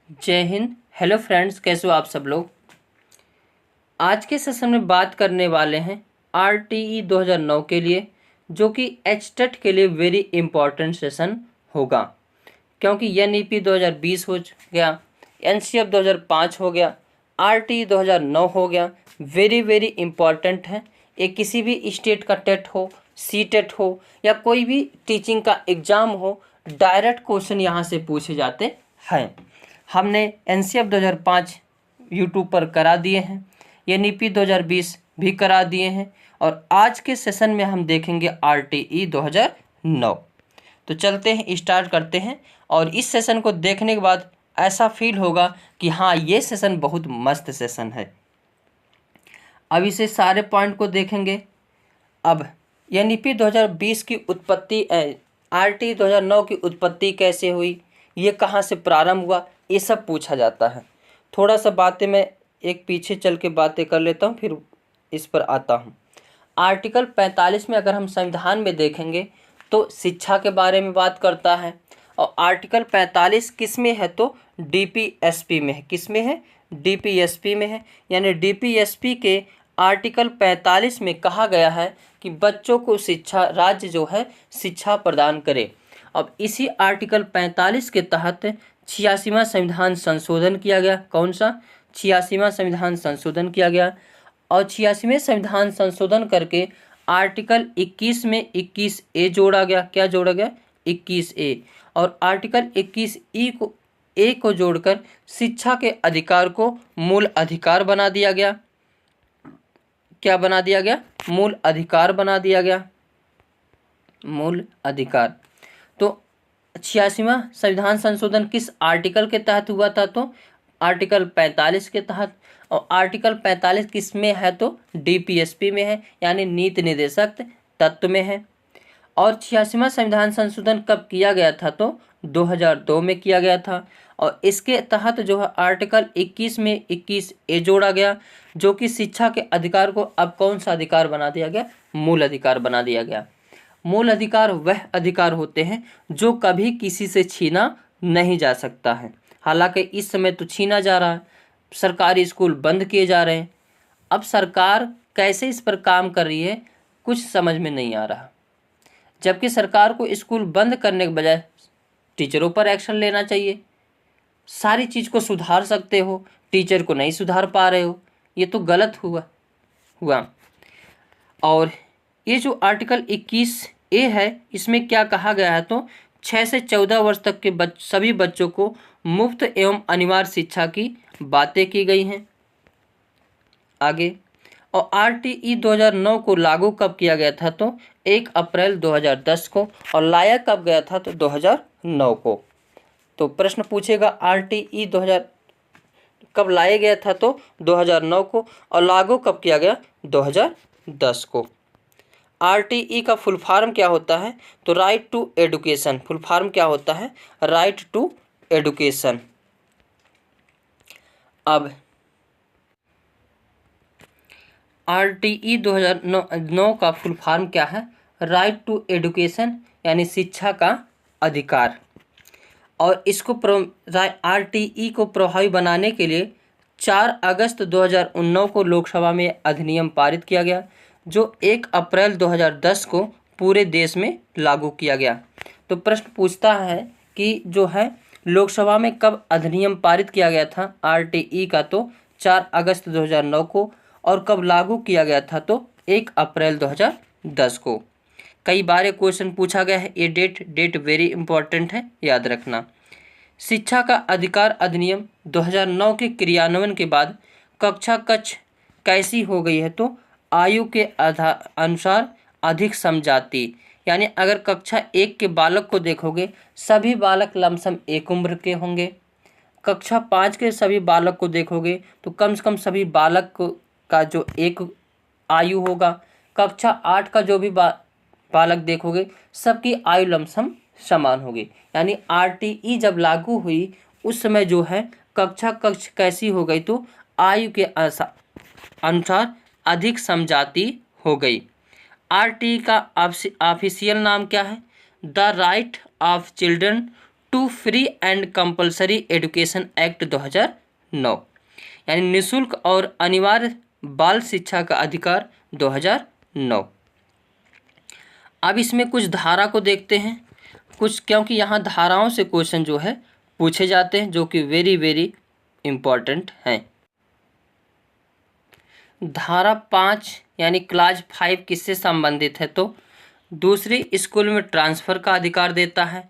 जय Hind. Hello friends, कैसे हो आप सब लोग। आज के सेशन में बात करने वाले हैं RTE 2009 के लिए, जो कि HTET के लिए वेरी इंपॉर्टेंट सेशन होगा, क्योंकि NEP 2020 हो गया, NCF 2005 हो गया, RTE 2009 हो गया। वेरी वेरी इंपॉर्टेंट है। ये किसी भी स्टेट का टेट हो, CTET हो या कोई भी टीचिंग का एग्ज़ाम हो, डायरेक्ट क्वेश्चन यहाँ से पूछे जाते हैं। हमने NCF 2005 यूट्यूब पर करा दिए हैं, NEP 2020 भी करा दिए हैं, और आज के सेशन में हम देखेंगे RTE 2009। तो चलते हैं, स्टार्ट करते हैं। और इस सेशन को देखने के बाद ऐसा फील होगा कि हाँ, ये सेशन बहुत मस्त सेशन है। अब इसे सारे पॉइंट को देखेंगे। अब NEP 2020 की उत्पत्ति, RTE 2009 की उत्पत्ति कैसे हुई, ये कहाँ से प्रारंभ हुआ, ये सब पूछा जाता है। थोड़ा सा बातें मैं एक पीछे चल के बातें कर लेता हूँ, फिर इस पर आता हूँ। आर्टिकल 45 में अगर हम संविधान में देखेंगे तो शिक्षा के बारे में बात करता है, और आर्टिकल 45 किस में है तो DPSP में है। किस में है? DPSP में है। यानी DPSP के आर्टिकल 45 में कहा गया है कि बच्चों को शिक्षा, राज्य जो है शिक्षा प्रदान करे। अब इसी आर्टिकल 45 के तहत 86वां संविधान संशोधन किया गया। कौन सा? 86वां संविधान संशोधन किया गया, और 86वें संविधान संशोधन करके आर्टिकल 21 में 21A जोड़ा गया। क्या जोड़ा गया? 21A। और आर्टिकल 21E को जोड़कर शिक्षा के अधिकार को मूल अधिकार बना दिया गया। क्या बना दिया गया? मूल अधिकार बना दिया गया। मूल अधिकार। तो 86वां संविधान संशोधन किस आर्टिकल के तहत हुआ था तो आर्टिकल 45 के तहत। और आर्टिकल 45 किस में है तो DPSP में है, यानी नीति निर्देशक तत्व में है। और 86वां संविधान संशोधन कब किया गया था तो 2002 में किया गया था, और इसके तहत जो है आर्टिकल 21 में 21A जोड़ा गया, जो कि शिक्षा के अधिकार को अब कौन सा अधिकार बना दिया गया? मूल अधिकार बना दिया गया। मूल अधिकार वह अधिकार होते हैं जो कभी किसी से छीना नहीं जा सकता है। हालांकि इस समय तो छीना जा रहा है, सरकारी स्कूल बंद किए जा रहे हैं। अब सरकार कैसे इस पर काम कर रही है कुछ समझ में नहीं आ रहा, जबकि सरकार को स्कूल बंद करने के बजाय टीचरों पर एक्शन लेना चाहिए। सारी चीज़ को सुधार सकते हो, टीचर को नहीं सुधार पा रहे हो, ये तो गलत हुआ। और ये जो आर्टिकल 21A है, इसमें क्या कहा गया है तो 6 से 14 वर्ष तक के सभी बच्चों को मुफ्त एवं अनिवार्य शिक्षा की बातें की गई हैं। आगे, और RTE 2009 को लागू कब किया गया था तो 1 अप्रैल 2010 को, और लाया कब गया था तो 2009 को। तो प्रश्न पूछेगा RTE 2000 कब लाया गया था तो 2009 को, और लागू कब किया गया? 2010 को। RTE का फुल फॉर्म क्या होता है तो right to education. Full form क्या होता है? Right to education. अब RTE 2009 का फुल फॉर्म क्या है? राइट टू एडुकेशन, यानी शिक्षा का अधिकार। और इसको RTE को प्रभावी बनाने के लिए 4 अगस्त 2019 को लोकसभा में अधिनियम पारित किया गया, जो 1 अप्रैल 2010 को पूरे देश में लागू किया गया। तो प्रश्न पूछता है कि जो है लोकसभा में कब अधिनियम पारित किया गया था RTE का तो 4 अगस्त 2009 को, और कब लागू किया गया था तो 1 अप्रैल 2010 को। कई बार ये क्वेश्चन पूछा गया है, ये डेट वेरी इंपॉर्टेंट है, याद रखना। शिक्षा का अधिकार अधिनियम 2009 के क्रियान्वयन के बाद कक्षा कक्ष कैसी हो गई है तो आयु के अनुसार अधिक समझाती। यानी अगर कक्षा 1 के बालक को देखोगे, सभी बालक लमसम एक उम्र के होंगे। कक्षा 5 के सभी बालक को देखोगे तो कम से कम सभी बालक का जो एक आयु होगा। कक्षा 8 का जो भी बालक देखोगे, सबकी आयु लमसम समान होगी। यानी RTE जब लागू हुई उस समय जो है कक्षा कक्ष कैसी हो गई तो आयु के अनुसार अधिक समझाती हो गई। RTE का ऑफिशियल नाम क्या है? The right of children to free and compulsory education act 2009, यानी निःशुल्क और अनिवार्य बाल शिक्षा का अधिकार 2009। अब इसमें कुछ धारा को देखते हैं कुछ, क्योंकि यहाँ धाराओं से क्वेश्चन जो है पूछे जाते हैं, जो कि वेरी वेरी इम्पॉर्टेंट हैं। धारा 5 यानी क्लास 5 किससे संबंधित है? तो दूसरी स्कूल में ट्रांसफ़र का अधिकार देता है।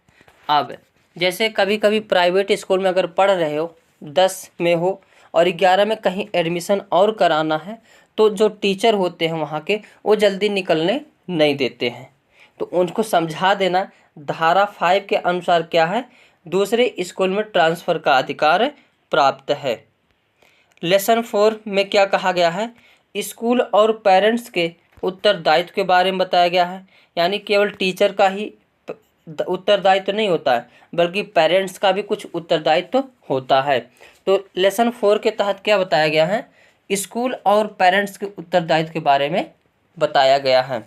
अब जैसे कभी कभी प्राइवेट स्कूल में अगर पढ़ रहे हो, 10 में हो और 11 में कहीं एडमिशन और कराना है, तो जो टीचर होते हैं वहाँ के, वो जल्दी निकलने नहीं देते हैं, तो उनको समझा देना धारा 5 के अनुसार क्या है, दूसरे स्कूल में ट्रांसफ़र का अधिकार प्राप्त है। लेसन 4 में क्या कहा गया है, स्कूल और पेरेंट्स के उत्तरदायित्व के बारे में बताया गया है। यानी केवल टीचर का ही उत्तरदायित्व नहीं होता है, बल्कि पेरेंट्स का भी कुछ उत्तरदायित्व होता है। तो लेसन 4 के तहत क्या बताया गया है, स्कूल और पेरेंट्स के उत्तरदायित्व के बारे में बताया गया है।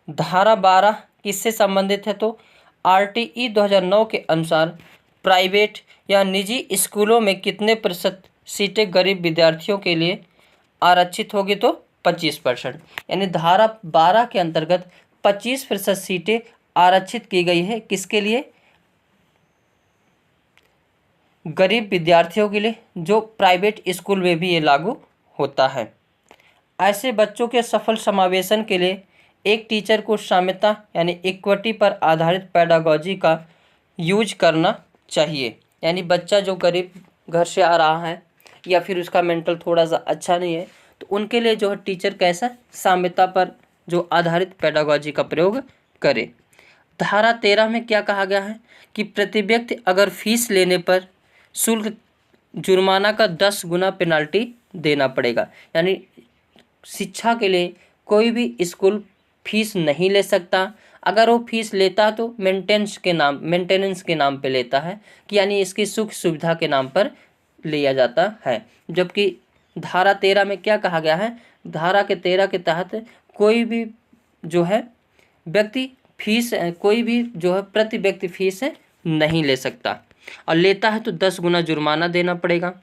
धारा 12 किससे संबंधित है? तो RTE 2009 के अनुसार प्राइवेट या निजी स्कूलों में कितने प्रतिशत सीटें गरीब विद्यार्थियों के लिए आरक्षित होगी? तो 25%। यानी धारा 12 के अंतर्गत 25% सीटें आरक्षित की गई है। किसके लिए? गरीब विद्यार्थियों के लिए, जो प्राइवेट स्कूल में भी ये लागू होता है। ऐसे बच्चों के सफल समावेशन के लिए एक टीचर को साम्यता यानी इक्विटी पर आधारित पेडागोजी का यूज करना चाहिए। यानी बच्चा जो गरीब घर से आ रहा है या फिर उसका मेंटल थोड़ा सा अच्छा नहीं है, तो उनके लिए जो है टीचर कैसा साम्यता पर जो आधारित पेडागोजी का प्रयोग करे। धारा 13 में क्या कहा गया है कि प्रति व्यक्ति अगर फीस लेने पर शुल्क जुर्माना का 10 गुना पेनाल्टी देना पड़ेगा। यानी शिक्षा के लिए कोई भी स्कूल फीस नहीं ले सकता। अगर वो फीस लेता तो मेंटेनेंस के नाम पे लेता है, कि यानी इसकी सुख सुविधा के नाम पर लिया जाता है। जबकि धारा 13 में क्या कहा गया है, धारा के 13 के तहत कोई भी जो है व्यक्ति फीस, कोई भी जो है प्रति व्यक्ति फीस नहीं ले सकता, और लेता है तो 10 गुना जुर्माना देना पड़ेगा।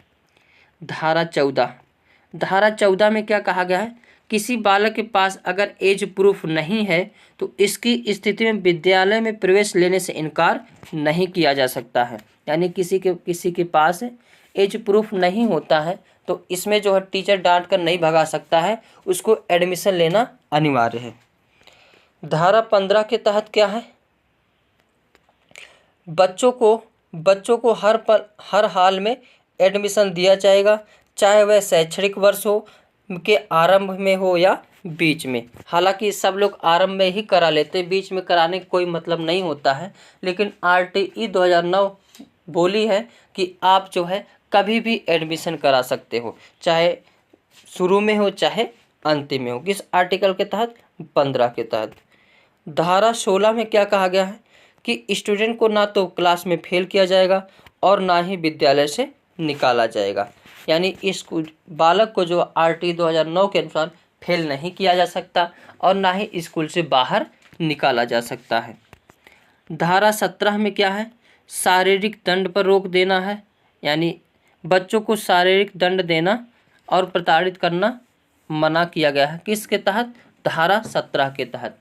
धारा 14 में क्या कहा गया है, किसी बालक के पास अगर एज प्रूफ नहीं है तो इसकी स्थिति में विद्यालय में प्रवेश लेने से इनकार नहीं किया जा सकता है। यानी किसी के पास एज प्रूफ नहीं होता है तो इसमें जो है टीचर डांट कर नहीं भगा सकता है, उसको एडमिशन लेना अनिवार्य है। धारा 15 के तहत क्या है, बच्चों को हर हाल में एडमिशन दिया जाएगा, चाहे वह शैक्षणिक वर्ष हो के आरंभ में हो या बीच में। हालांकि सब लोग आरंभ में ही करा लेते हैं, बीच में कराने का कोई मतलब नहीं होता है, लेकिन RTE 2009 बोली है कि आप जो है कभी भी एडमिशन करा सकते हो, चाहे शुरू में हो चाहे अंतिम में हो। किस आर्टिकल के तहत? 15 के तहत। धारा 16 में क्या कहा गया है कि स्टूडेंट को ना तो क्लास में फेल किया जाएगा और ना ही विद्यालय से निकाला जाएगा। यानी इस बालक को जो RTE 2009 के अनुसार फेल नहीं किया जा सकता और ना ही स्कूल से बाहर निकाला जा सकता है। धारा 17 में क्या है, शारीरिक दंड पर रोक देना है। यानी बच्चों को शारीरिक दंड देना और प्रताड़ित करना मना किया गया है। किसके तहत? धारा 17 के तहत।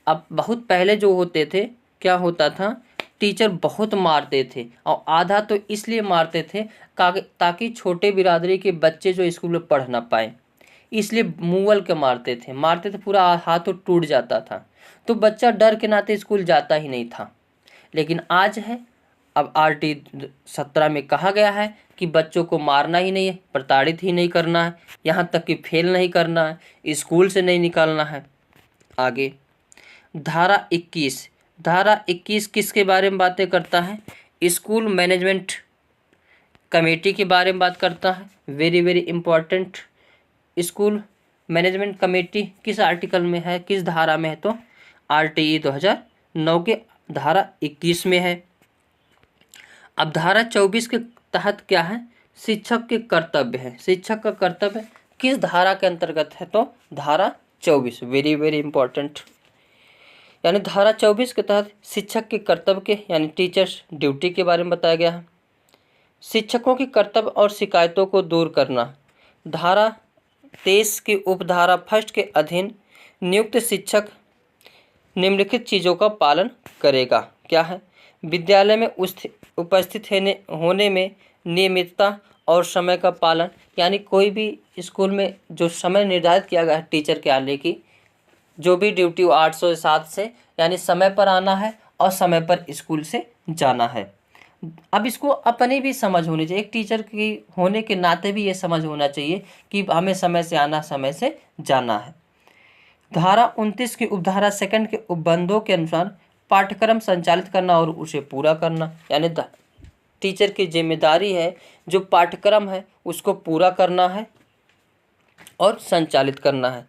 अब बहुत पहले जो होते थे, क्या होता था, टीचर बहुत मारते थे, और आधा तो इसलिए मारते थे ताकि छोटे बिरादरी के बच्चे जो स्कूल में पढ़ ना पाए, इसलिए मुअल के मारते थे, पूरा हाथ टूट जाता था, तो बच्चा डर के नाते स्कूल जाता ही नहीं था। लेकिन आज है, अब RTE 17 में कहा गया है कि बच्चों को मारना ही नहीं है, प्रताड़ित ही नहीं करना है, यहाँ तक कि फेल नहीं करना है, स्कूल से नहीं निकालना है। आगे धारा 21 किसके बारे में बातें करता है? स्कूल मैनेजमेंट कमेटी के बारे में बात करता है। Very very important. School management committee किस आर्टिकल में है, किस धारा में है? तो RTE 2009 के धारा 21 में है। अब धारा 24 के तहत क्या है, शिक्षक के कर्तव्य है। शिक्षक का कर्तव्य किस धारा के अंतर्गत है? तो धारा 24। Very very important. यानी धारा 24 के तहत शिक्षक के कर्तव्य के यानी टीचर्स ड्यूटी के बारे में बताया गया है। शिक्षकों की कर्तव्य और शिकायतों को दूर करना, धारा 23 की उपधारा फर्स्ट के अधीन नियुक्त शिक्षक निम्नलिखित चीज़ों का पालन करेगा। क्या है? विद्यालय में उपस्थित होने में नियमितता और समय का पालन, यानी कोई भी स्कूल में जो समय निर्धारित किया गया है टीचर के आने की, जो भी ड्यूटी 8 से 7 से, यानी समय पर आना है और समय पर स्कूल से जाना है। अब इसको अपनी भी समझ होनी चाहिए, एक टीचर की होने के नाते भी ये समझ होना चाहिए कि हमें समय से आना, समय से जाना है। धारा 29 की उपधारा सेकंड के उपबंधों के अनुसार पाठ्यक्रम संचालित करना और उसे पूरा करना, यानी टीचर की जिम्मेदारी है जो पाठ्यक्रम है उसको पूरा करना है और संचालित करना है।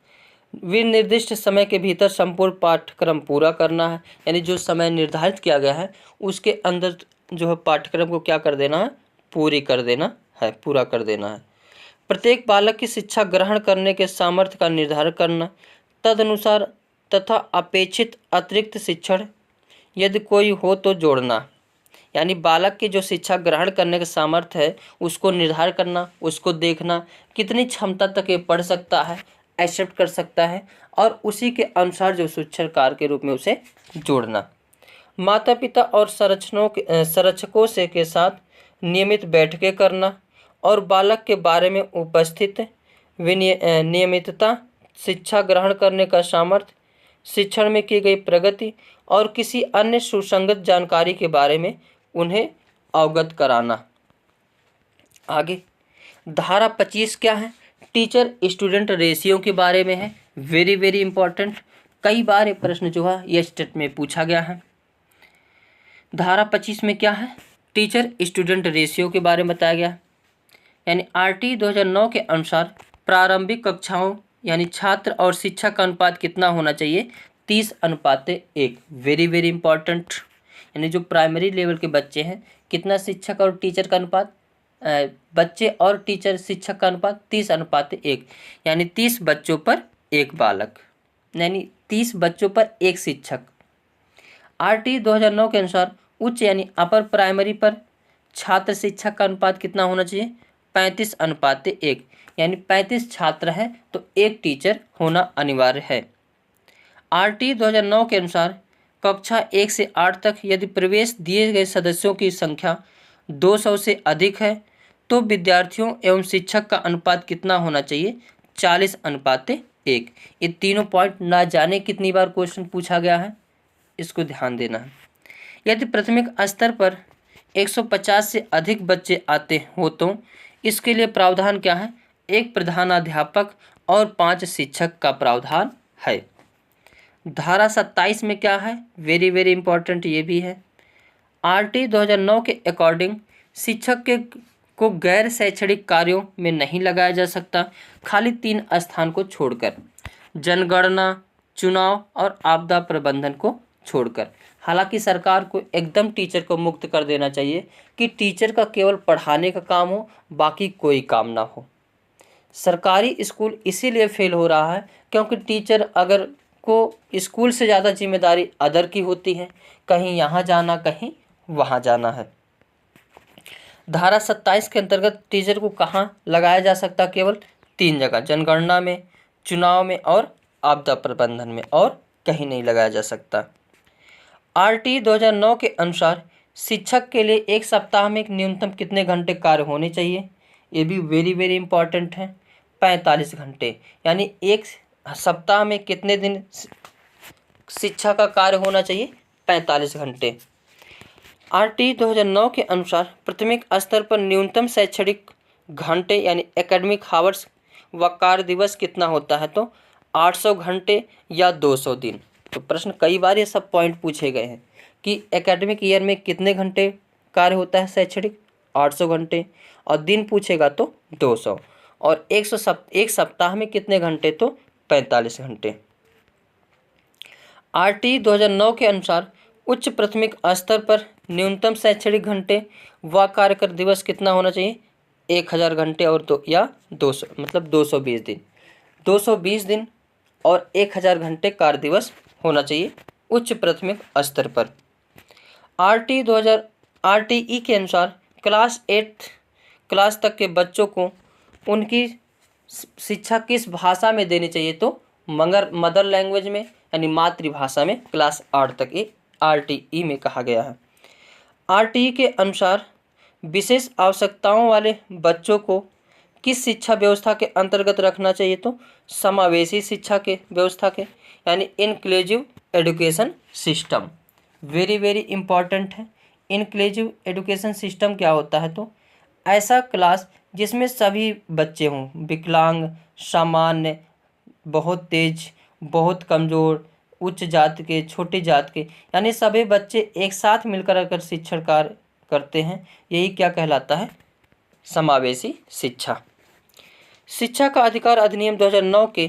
निर्दिष्ट समय के भीतर संपूर्ण पाठ्यक्रम पूरा करना है, यानी जो समय निर्धारित किया गया है उसके अंदर जो है पाठ्यक्रम को क्या कर देना है, पूरा कर देना है। प्रत्येक बालक की शिक्षा ग्रहण करने के सामर्थ्य का निर्धारण करना, तदनुसार तथा अपेक्षित अतिरिक्त शिक्षण यदि कोई हो तो जोड़ना, यानी बालक की जो शिक्षा ग्रहण करने का सामर्थ्य है उसको निर्धारण करना, उसको देखना कितनी क्षमता तक ये पढ़ सकता है, एक्सेप्ट कर सकता है, और उसी के अनुसार जो शिक्षण कार्य के रूप में उसे जोड़ना। माता पिता और संरक्षकों से के साथ नियमित बैठकें करना और बालक के बारे में उपस्थित नियमितता, शिक्षा ग्रहण करने का सामर्थ्य, शिक्षण में की गई प्रगति और किसी अन्य सुसंगत जानकारी के बारे में उन्हें अवगत कराना। आगे धारा 25 क्या है? टीचर स्टूडेंट रेशियो के बारे में है। वेरी वेरी इंपॉर्टेंट, कई बार ये प्रश्न जो है ये स्टेट में पूछा गया है। धारा 25 में क्या है? टीचर स्टूडेंट रेशियो के बारे में बताया गया है। यानी RT 2009 के अनुसार प्रारंभिक कक्षाओं यानी छात्र और शिक्षक का अनुपात कितना होना चाहिए? 30:1। वेरी वेरी इंपॉर्टेंट, यानी जो प्राइमरी लेवल के बच्चे हैं कितना शिक्षक और टीचर का अनुपात, बच्चे और टीचर शिक्षक का अनुपात 30:1, यानी 30 बच्चों पर एक बालक, यानी 30 बच्चों पर एक शिक्षक। RT 2009 के अनुसार उच्च यानी अपर प्राइमरी पर छात्र शिक्षक का अनुपात कितना होना चाहिए? 35:1, यानी 35 छात्र हैं तो एक टीचर होना अनिवार्य है। RT 2009 के अनुसार कक्षा 1 से 8 तक यदि प्रवेश दिए गए सदस्यों की संख्या 200 से अधिक है तो विद्यार्थियों एवं शिक्षक का अनुपात कितना होना चाहिए? 40:1। ये तीनों पॉइंट ना जाने कितनी बार क्वेश्चन पूछा गया है, इसको ध्यान देना है। यदि प्राथमिक स्तर पर 150 से अधिक बच्चे आते हो तो इसके लिए प्रावधान क्या है? एक प्रधानाध्यापक और 5 शिक्षक का प्रावधान है। धारा 27 में क्या है? वेरी वेरी इंपॉर्टेंट ये भी है। RT 2009 के अकॉर्डिंग शिक्षक को गैर शैक्षणिक कार्यों में नहीं लगाया जा सकता, खाली 3 स्थान को छोड़कर, जनगणना, चुनाव और आपदा प्रबंधन को छोड़कर। हालांकि सरकार को एकदम टीचर को मुक्त कर देना चाहिए कि टीचर का केवल पढ़ाने का काम हो, बाकी कोई काम ना हो। सरकारी स्कूल इसीलिए फेल हो रहा है क्योंकि टीचर अगर को स्कूल से ज़्यादा जिम्मेदारी अदर की होती है, कहीं यहाँ जाना, कहीं वहाँ जाना है। धारा 27 के अंतर्गत टीचर को कहाँ लगाया जा सकता? केवल 3 जगह, जनगणना में, चुनाव में और आपदा प्रबंधन में, और कहीं नहीं लगाया जा सकता। RT 2009 के अनुसार शिक्षक के लिए एक सप्ताह में न्यूनतम कितने घंटे कार्य होने चाहिए? ये भी वेरी वेरी इंपॉर्टेंट है। 45 घंटे, यानी एक सप्ताह में कितने दिन शिक्षा का कार्य होना चाहिए? 45 घंटे। RT 2009 के अनुसार प्राथमिक स्तर पर न्यूनतम शैक्षणिक घंटे यानी एकेडमिक हावर्स व कार्य दिवस कितना होता है? तो 800 घंटे या 200 दिन। तो प्रश्न कई बार ये सब पॉइंट पूछे गए हैं कि एकेडमिक ईयर में कितने घंटे कार्य होता है शैक्षणिक? 800 घंटे, और दिन पूछेगा तो 200, और एक सप्ताह में कितने घंटे? तो 45 घंटे। RT 2009 के अनुसार उच्च प्राथमिक स्तर पर न्यूनतम शैक्षणिक घंटे व कार्यकर दिवस कितना होना चाहिए? 1000 घंटे और 200, मतलब 220 दिन। 220 दिन और 1000 घंटे कार्य दिवस होना चाहिए उच्च प्राथमिक स्तर पर। आरटीई के अनुसार क्लास 8 क्लास तक के बच्चों को उनकी शिक्षा किस भाषा में देनी चाहिए, तो मदर लैंग्वेज में यानी मातृभाषा में क्लास 8 तक ये आरटीई में कहा गया है। आरटीई के अनुसार विशेष आवश्यकताओं वाले बच्चों को किस शिक्षा व्यवस्था के अंतर्गत रखना चाहिए, तो समावेशी शिक्षा के व्यवस्था के यानी inclusive education system. Very very important है। इंक्लूसिव एजुकेशन सिस्टम क्या होता है, तो ऐसा क्लास जिसमें सभी बच्चे हों, विकलांग, सामान्य, बहुत तेज, बहुत कमज़ोर, उच्च जात के, छोटी जात के, यानी सभी बच्चे एक साथ मिलकर अगर शिक्षण कार्य करते हैं, यही क्या कहलाता है, समावेशी शिक्षा। शिक्षा का अधिकार अधिनियम 2009 के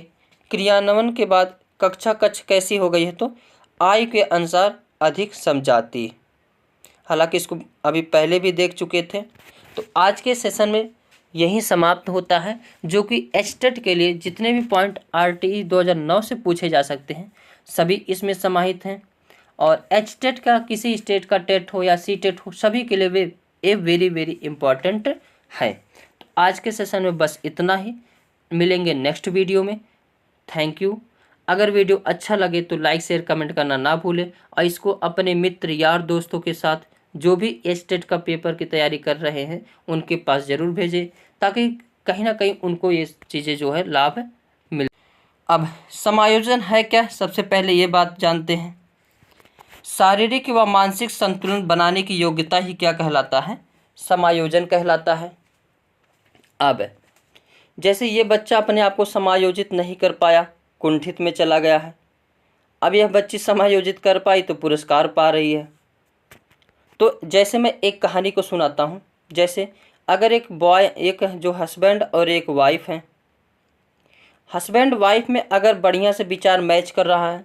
क्रियान्वयन के बाद कक्षा कक्ष कैसी हो गई है, तो आयु के अनुसार अधिक समझाती। हालांकि इसको अभी पहले भी देख चुके थे। तो आज के सेशन में यही समाप्त होता है, जो कि एचटेट के लिए जितने भी पॉइंट आरटीई 2009 से पूछे जा सकते हैं सभी इसमें समाहित हैं। और एचटेट का किसी स्टेट का टेट हो या सी टेट हो, सभी के लिए वे ए वेरी वेरी इम्पॉर्टेंट है। तो आज के सेशन में बस इतना ही, मिलेंगे नेक्स्ट वीडियो में। Thank you. अगर वीडियो अच्छा लगे तो लाइक शेयर कमेंट करना ना भूलें और इसको अपने मित्र यार दोस्तों के साथ जो भी एचटेट का पेपर की तैयारी कर रहे हैं उनके पास ज़रूर भेजें, ताकि कहीं ना कहीं उनको ये चीज़ें जो है लाभ मिले। अब समायोजन है क्या, सबसे पहले ये बात जानते हैं। शारीरिक व मानसिक संतुलन बनाने की योग्यता ही क्या कहलाता है, समायोजन कहलाता है। अब जैसे ये बच्चा अपने आप को समायोजित नहीं कर पाया, कुंठित में चला गया है, अब यह बच्ची समायोजित कर पाई तो पुरस्कार पा रही है। तो जैसे मैं एक कहानी को सुनाता हूँ। जैसे अगर एक जो हस्बैंड और एक वाइफ हैं, हस्बैंड वाइफ में अगर बढ़िया से विचार मैच कर रहा है,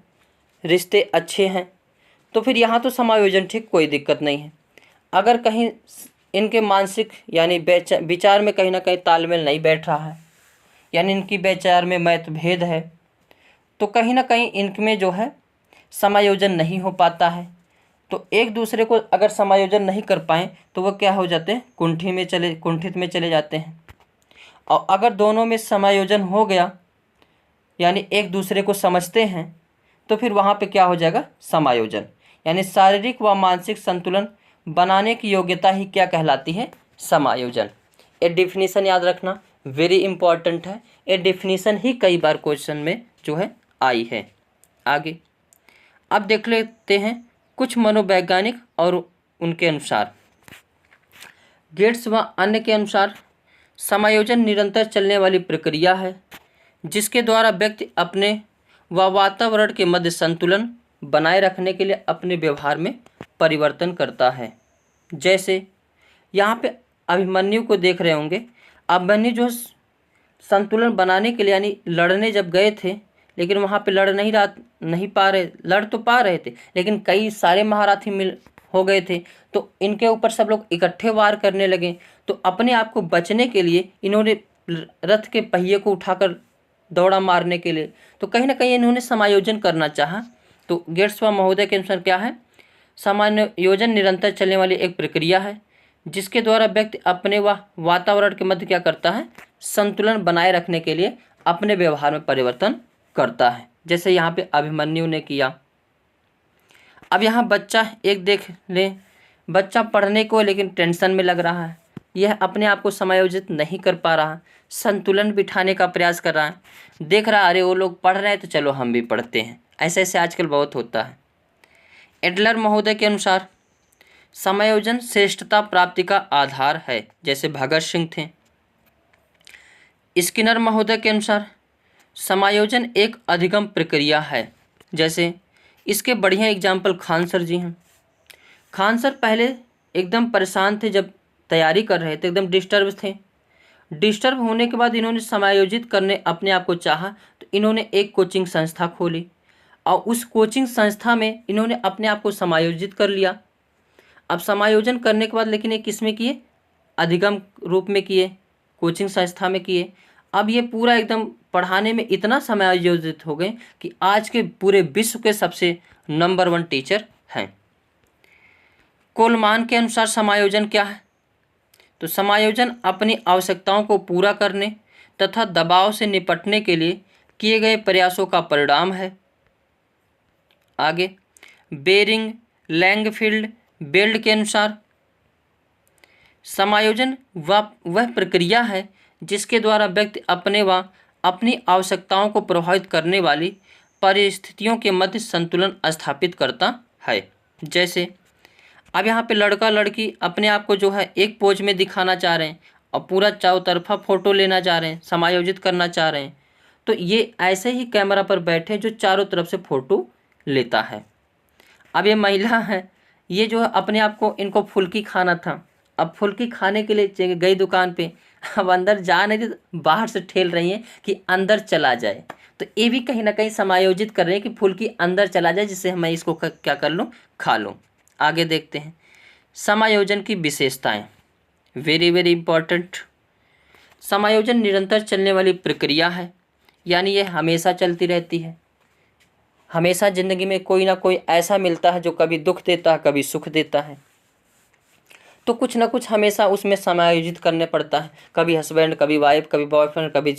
रिश्ते अच्छे हैं, तो फिर यहाँ तो समायोजन ठीक, कोई दिक्कत नहीं है। अगर कहीं इनके मानसिक यानी विचार में कहीं ना कहीं तालमेल नहीं बैठ रहा है, यानी इनकी विचार में मतभेद है, तो कहीं ना कहीं इनमें जो है समायोजन नहीं हो पाता है। तो एक दूसरे को अगर समायोजन नहीं कर पाएँ तो वह क्या हो जाते हैं, कुंठित में चले जाते हैं। और अगर दोनों में समायोजन हो गया, यानी एक दूसरे को समझते हैं, तो फिर वहाँ पे क्या हो जाएगा, समायोजन। यानी शारीरिक व मानसिक संतुलन बनाने की योग्यता ही क्या कहलाती है, समायोजन। ये डिफिनीशन याद रखना वेरी इंपॉर्टेंट है। ये डिफिनीशन ही कई बार क्वेश्चन में जो है आई है। आगे अब देख लेते हैं कुछ मनोवैज्ञानिक और उनके अनुसार। गेट्स व अन्य के अनुसार समायोजन निरंतर चलने वाली प्रक्रिया है, जिसके द्वारा व्यक्ति अपने व वातावरण के मध्य संतुलन बनाए रखने के लिए अपने व्यवहार में परिवर्तन करता है। जैसे यहाँ पे अभिमन्यु को देख रहे होंगे। अभिमन्यु जो संतुलन बनाने के लिए यानी लड़ने जब गए थे, लेकिन वहाँ पे लड़ तो पा रहे थे, लेकिन कई सारे महारथी मिल हो गए थे, तो इनके ऊपर सब लोग इकट्ठे वार करने लगे। तो अपने आप को बचने के लिए इन्होंने रथ के पहिए को उठाकर दौड़ा मारने के लिए, तो कहीं ना कहीं इन्होंने समायोजन करना चाहा। तो गेट्स व महोदय के अनुसार क्या है, समायोजन निरंतर चलने वाली एक प्रक्रिया है, जिसके द्वारा व्यक्ति अपने व वातावरण के मध्य क्या करता है, संतुलन बनाए रखने के लिए अपने व्यवहार में परिवर्तन करता है। जैसे यहाँ पे अभिमन्यु ने किया। अब यहाँ बच्चा एक देख लें, बच्चा पढ़ने को लेकिन टेंशन में लग रहा है, यह अपने आप को समायोजित नहीं कर पा रहा, संतुलन बिठाने का प्रयास कर रहा है, देख रहा अरे वो लोग पढ़ रहे हैं तो चलो हम भी पढ़ते हैं। ऐसे ऐसे आजकल बहुत होता है। एडलर महोदय के अनुसार समायोजन श्रेष्ठता प्राप्ति का आधार है, जैसे भगत सिंह थे। स्किनर महोदय के अनुसार समायोजन एक अधिगम प्रक्रिया है, जैसे इसके बढ़िया एग्जाम्पल खान सर जी हैं। खान सर पहले एकदम परेशान थे, जब तैयारी कर रहे थे एकदम डिस्टर्ब थे। डिस्टर्ब होने के बाद इन्होंने समायोजित करने अपने आप को चाहा, तो इन्होंने एक कोचिंग संस्था खोली और उस कोचिंग संस्था में इन्होंने अपने आप को समायोजित कर लिया। अब समायोजन करने के बाद लेकिन ये किस में किए, अधिगम रूप में किए, कोचिंग संस्था में किए। अब ये पूरा एकदम पढ़ाने में इतना समायोजित हो गए कि आज के पूरे विश्व के सबसे नंबर 1 टीचर हैं। कोलमान के अनुसार समायोजन क्या है? तो समायोजन अपनी आवश्यकताओं को पूरा करने तथा दबाव से निपटने के लिए किए गए प्रयासों का परिणाम है। आगे, बेरिंग लैंगफील्ड बेल्ट के अनुसार समायोजन वह प्रक्रिया है जिसके द्वारा व्यक्ति अपने व अपनी आवश्यकताओं को प्रभावित करने वाली परिस्थितियों के मध्य संतुलन स्थापित करता है। जैसे अब यहाँ पे लड़का लड़की अपने आप को जो है एक पोज में दिखाना चाह रहे हैं और पूरा चारों तरफा फ़ोटो लेना चाह रहे हैं, समायोजित करना चाह रहे हैं, तो ये ऐसे ही कैमरा पर बैठे जो चारों तरफ से फ़ोटो लेता है। अब ये महिला है, ये जो है अपने आप को, इनको फुल्की खाना था, अब फुल्की खाने के लिए गई दुकान पे, अब अंदर जा नहीं थी, बाहर से ठेल रही हैं कि अंदर चला जाए। तो ये भी कहीं ना कहीं समायोजित कर रहे हैं कि फुल्की अंदर चला जाए जिससे मैं इसको क्या कर लूँ, खा लूँ। आगे देखते हैं समायोजन की विशेषताएं। Very very important. समायोजन निरंतर चलने वाली प्रक्रिया है, यानी ये हमेशा चलती रहती है। हमेशा ज़िंदगी में कोई ना कोई ऐसा मिलता है जो कभी दुख देता है, कभी सुख देता है, तो कुछ ना कुछ हमेशा उसमें समायोजित करने पड़ता है। कभी हस्बैंड, कभी वाइफ, कभी बॉयफ्रेंड, कभी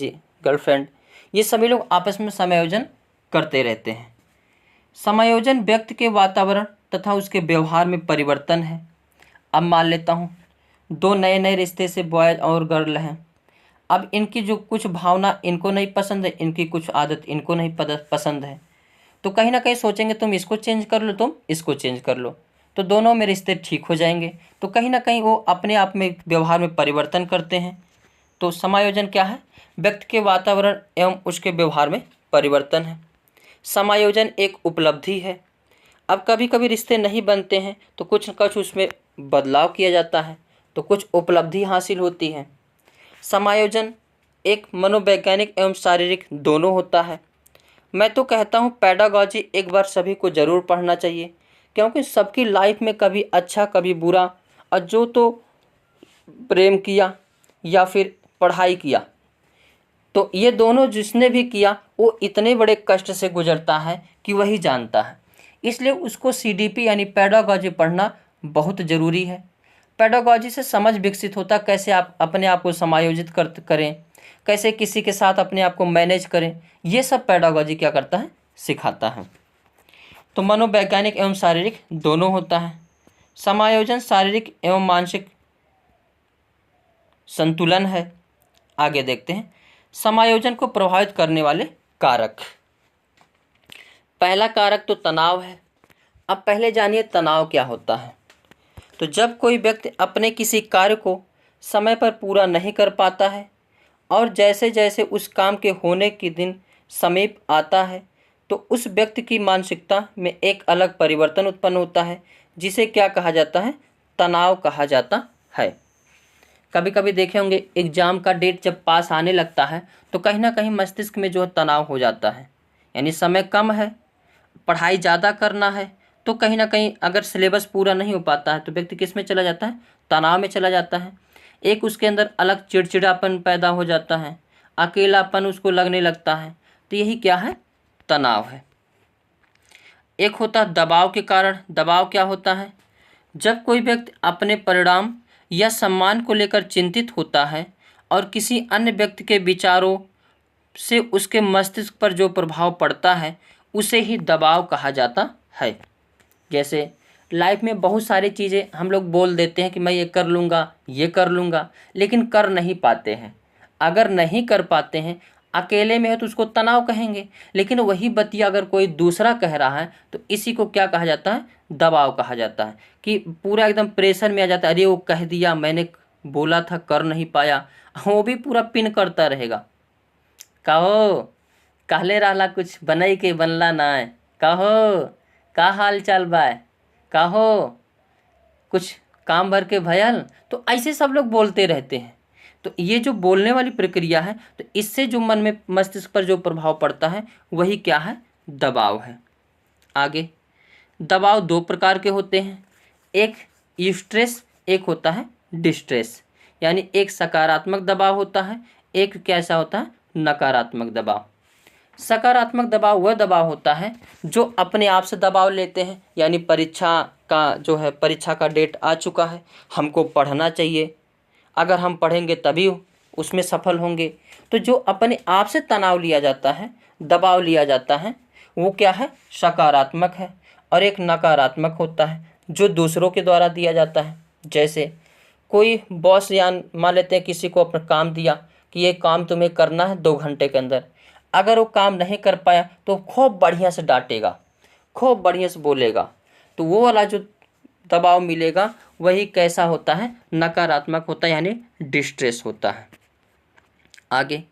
गर्लफ्रेंड, ये सभी लोग आपस में समायोजन करते रहते हैं। समायोजन व्यक्ति के वातावरण तथा उसके व्यवहार में परिवर्तन है। अब मान लेता हूँ दो नए नए रिश्ते से बॉय और गर्ल हैं। अब इनकी जो कुछ भावना इनको नहीं पसंद है, इनकी कुछ आदत इनको नहीं पसंद है, तो कहीं ना कहीं सोचेंगे तुम इसको चेंज कर लो, तुम इसको चेंज कर लो, तो दोनों में रिश्ते ठीक हो जाएंगे। तो कहीं ना कहीं वो अपने आप में व्यवहार में परिवर्तन करते हैं। तो समायोजन क्या है? व्यक्ति के वातावरण एवं उसके व्यवहार में परिवर्तन है। समायोजन एक उपलब्धि है। अब कभी कभी रिश्ते नहीं बनते हैं तो कुछ न कुछ उसमें बदलाव किया जाता है, तो कुछ उपलब्धि हासिल होती है। समायोजन एक मनोवैज्ञानिक एवं शारीरिक दोनों होता है। मैं तो कहता हूँ पेडागॉजी एक बार सभी को ज़रूर पढ़ना चाहिए, क्योंकि सबकी लाइफ में कभी अच्छा कभी बुरा, और जो तो प्रेम किया या फिर पढ़ाई किया, तो ये दोनों जिसने भी किया वो इतने बड़े कष्ट से गुजरता है कि वही जानता है। इसलिए उसको सीडीपी यानी पेडागॉजी पढ़ना बहुत ज़रूरी है। पेडागॉजी से समझ विकसित होता, कैसे आप अपने आप को समायोजित करें, कैसे किसी के साथ अपने आप को मैनेज करें, ये सब पेडागॉजी क्या करता है, सिखाता है। तो मनोवैज्ञानिक एवं शारीरिक दोनों होता है। समायोजन शारीरिक एवं मानसिक संतुलन है। आगे देखते हैं समायोजन को प्रभावित करने वाले कारक। पहला कारक तो तनाव है। अब पहले जानिए तनाव क्या होता है। तो जब कोई व्यक्ति अपने किसी कार्य को समय पर पूरा नहीं कर पाता है और जैसे जैसे उस काम के होने के दिन समीप आता है, तो उस व्यक्ति की मानसिकता में एक अलग परिवर्तन उत्पन्न होता है, जिसे क्या कहा जाता है, तनाव कहा जाता है। कभी कभी देखे होंगे एग्ज़ाम का डेट जब पास आने लगता है तो कहीं ना कहीं मस्तिष्क में जो है तनाव हो जाता है, यानी समय कम है, पढ़ाई ज़्यादा करना है, तो कहीं ना कहीं अगर सिलेबस पूरा नहीं हो पाता है तो व्यक्ति किस में चला जाता है, तनाव में चला जाता है। एक उसके अंदर अलग चिड़चिड़ापन पैदा हो जाता है, अकेलापन उसको लगने लगता है, तो यही क्या है, तनाव है। एक होता है दबाव के कारण। दबाव क्या होता है? जब कोई व्यक्ति अपने परिणाम या सम्मान को लेकर चिंतित होता है और किसी अन्य व्यक्ति के विचारों से उसके मस्तिष्क पर जो प्रभाव पड़ता है उसे ही दबाव कहा जाता है। जैसे लाइफ में बहुत सारी चीज़ें हम लोग बोल देते हैं कि मैं ये कर लूँगा, ये कर लूँगा, लेकिन कर नहीं पाते हैं। अगर नहीं कर पाते हैं, अकेले में है तो उसको तनाव कहेंगे, लेकिन वही बतिया अगर कोई दूसरा कह रहा है तो इसी को क्या कहा जाता है, दबाव कहा जाता है। कि पूरा एकदम प्रेशर में आ जाता है, अरे वो कह दिया, मैंने बोला था, कर नहीं पाया, वो भी पूरा पिन करता रहेगा। कहो कहले रहला कुछ बनई के बनला ना है, कहो का हाल चाल बा, कहो कुछ काम भर के भयल, तो ऐसे सब लोग बोलते रहते हैं। तो ये जो बोलने वाली प्रक्रिया है, तो इससे जो मन में मस्तिष्क पर जो प्रभाव पड़ता है वही क्या है, दबाव है। आगे दबाव दो प्रकार के होते हैं, एक स्ट्रेस, एक होता है डिस्ट्रेस। यानी एक सकारात्मक दबाव होता है, एक कैसा होता है, नकारात्मक दबाव। सकारात्मक दबाव वह दबाव होता है जो अपने आप से दबाव लेते हैं, यानी परीक्षा का डेट आ चुका है, हमको पढ़ना चाहिए, अगर हम पढ़ेंगे तभी उसमें सफल होंगे। तो जो अपने आप से तनाव लिया जाता है, दबाव लिया जाता है, वो क्या है, सकारात्मक है। और एक नकारात्मक होता है जो दूसरों के द्वारा दिया जाता है। जैसे कोई बॉस या मान लेते हैं किसी को अपना काम दिया कि ये काम तुम्हें करना है 2 घंटे के अंदर, अगर वो काम नहीं कर पाया तो खूब बढ़िया से डांटेगा, खूब बढ़िया से बोलेगा। तो वो वाला जो दबाव मिलेगा वही कैसा होता है, नकारात्मक होता है, यानी डिस्ट्रेस होता है। आगे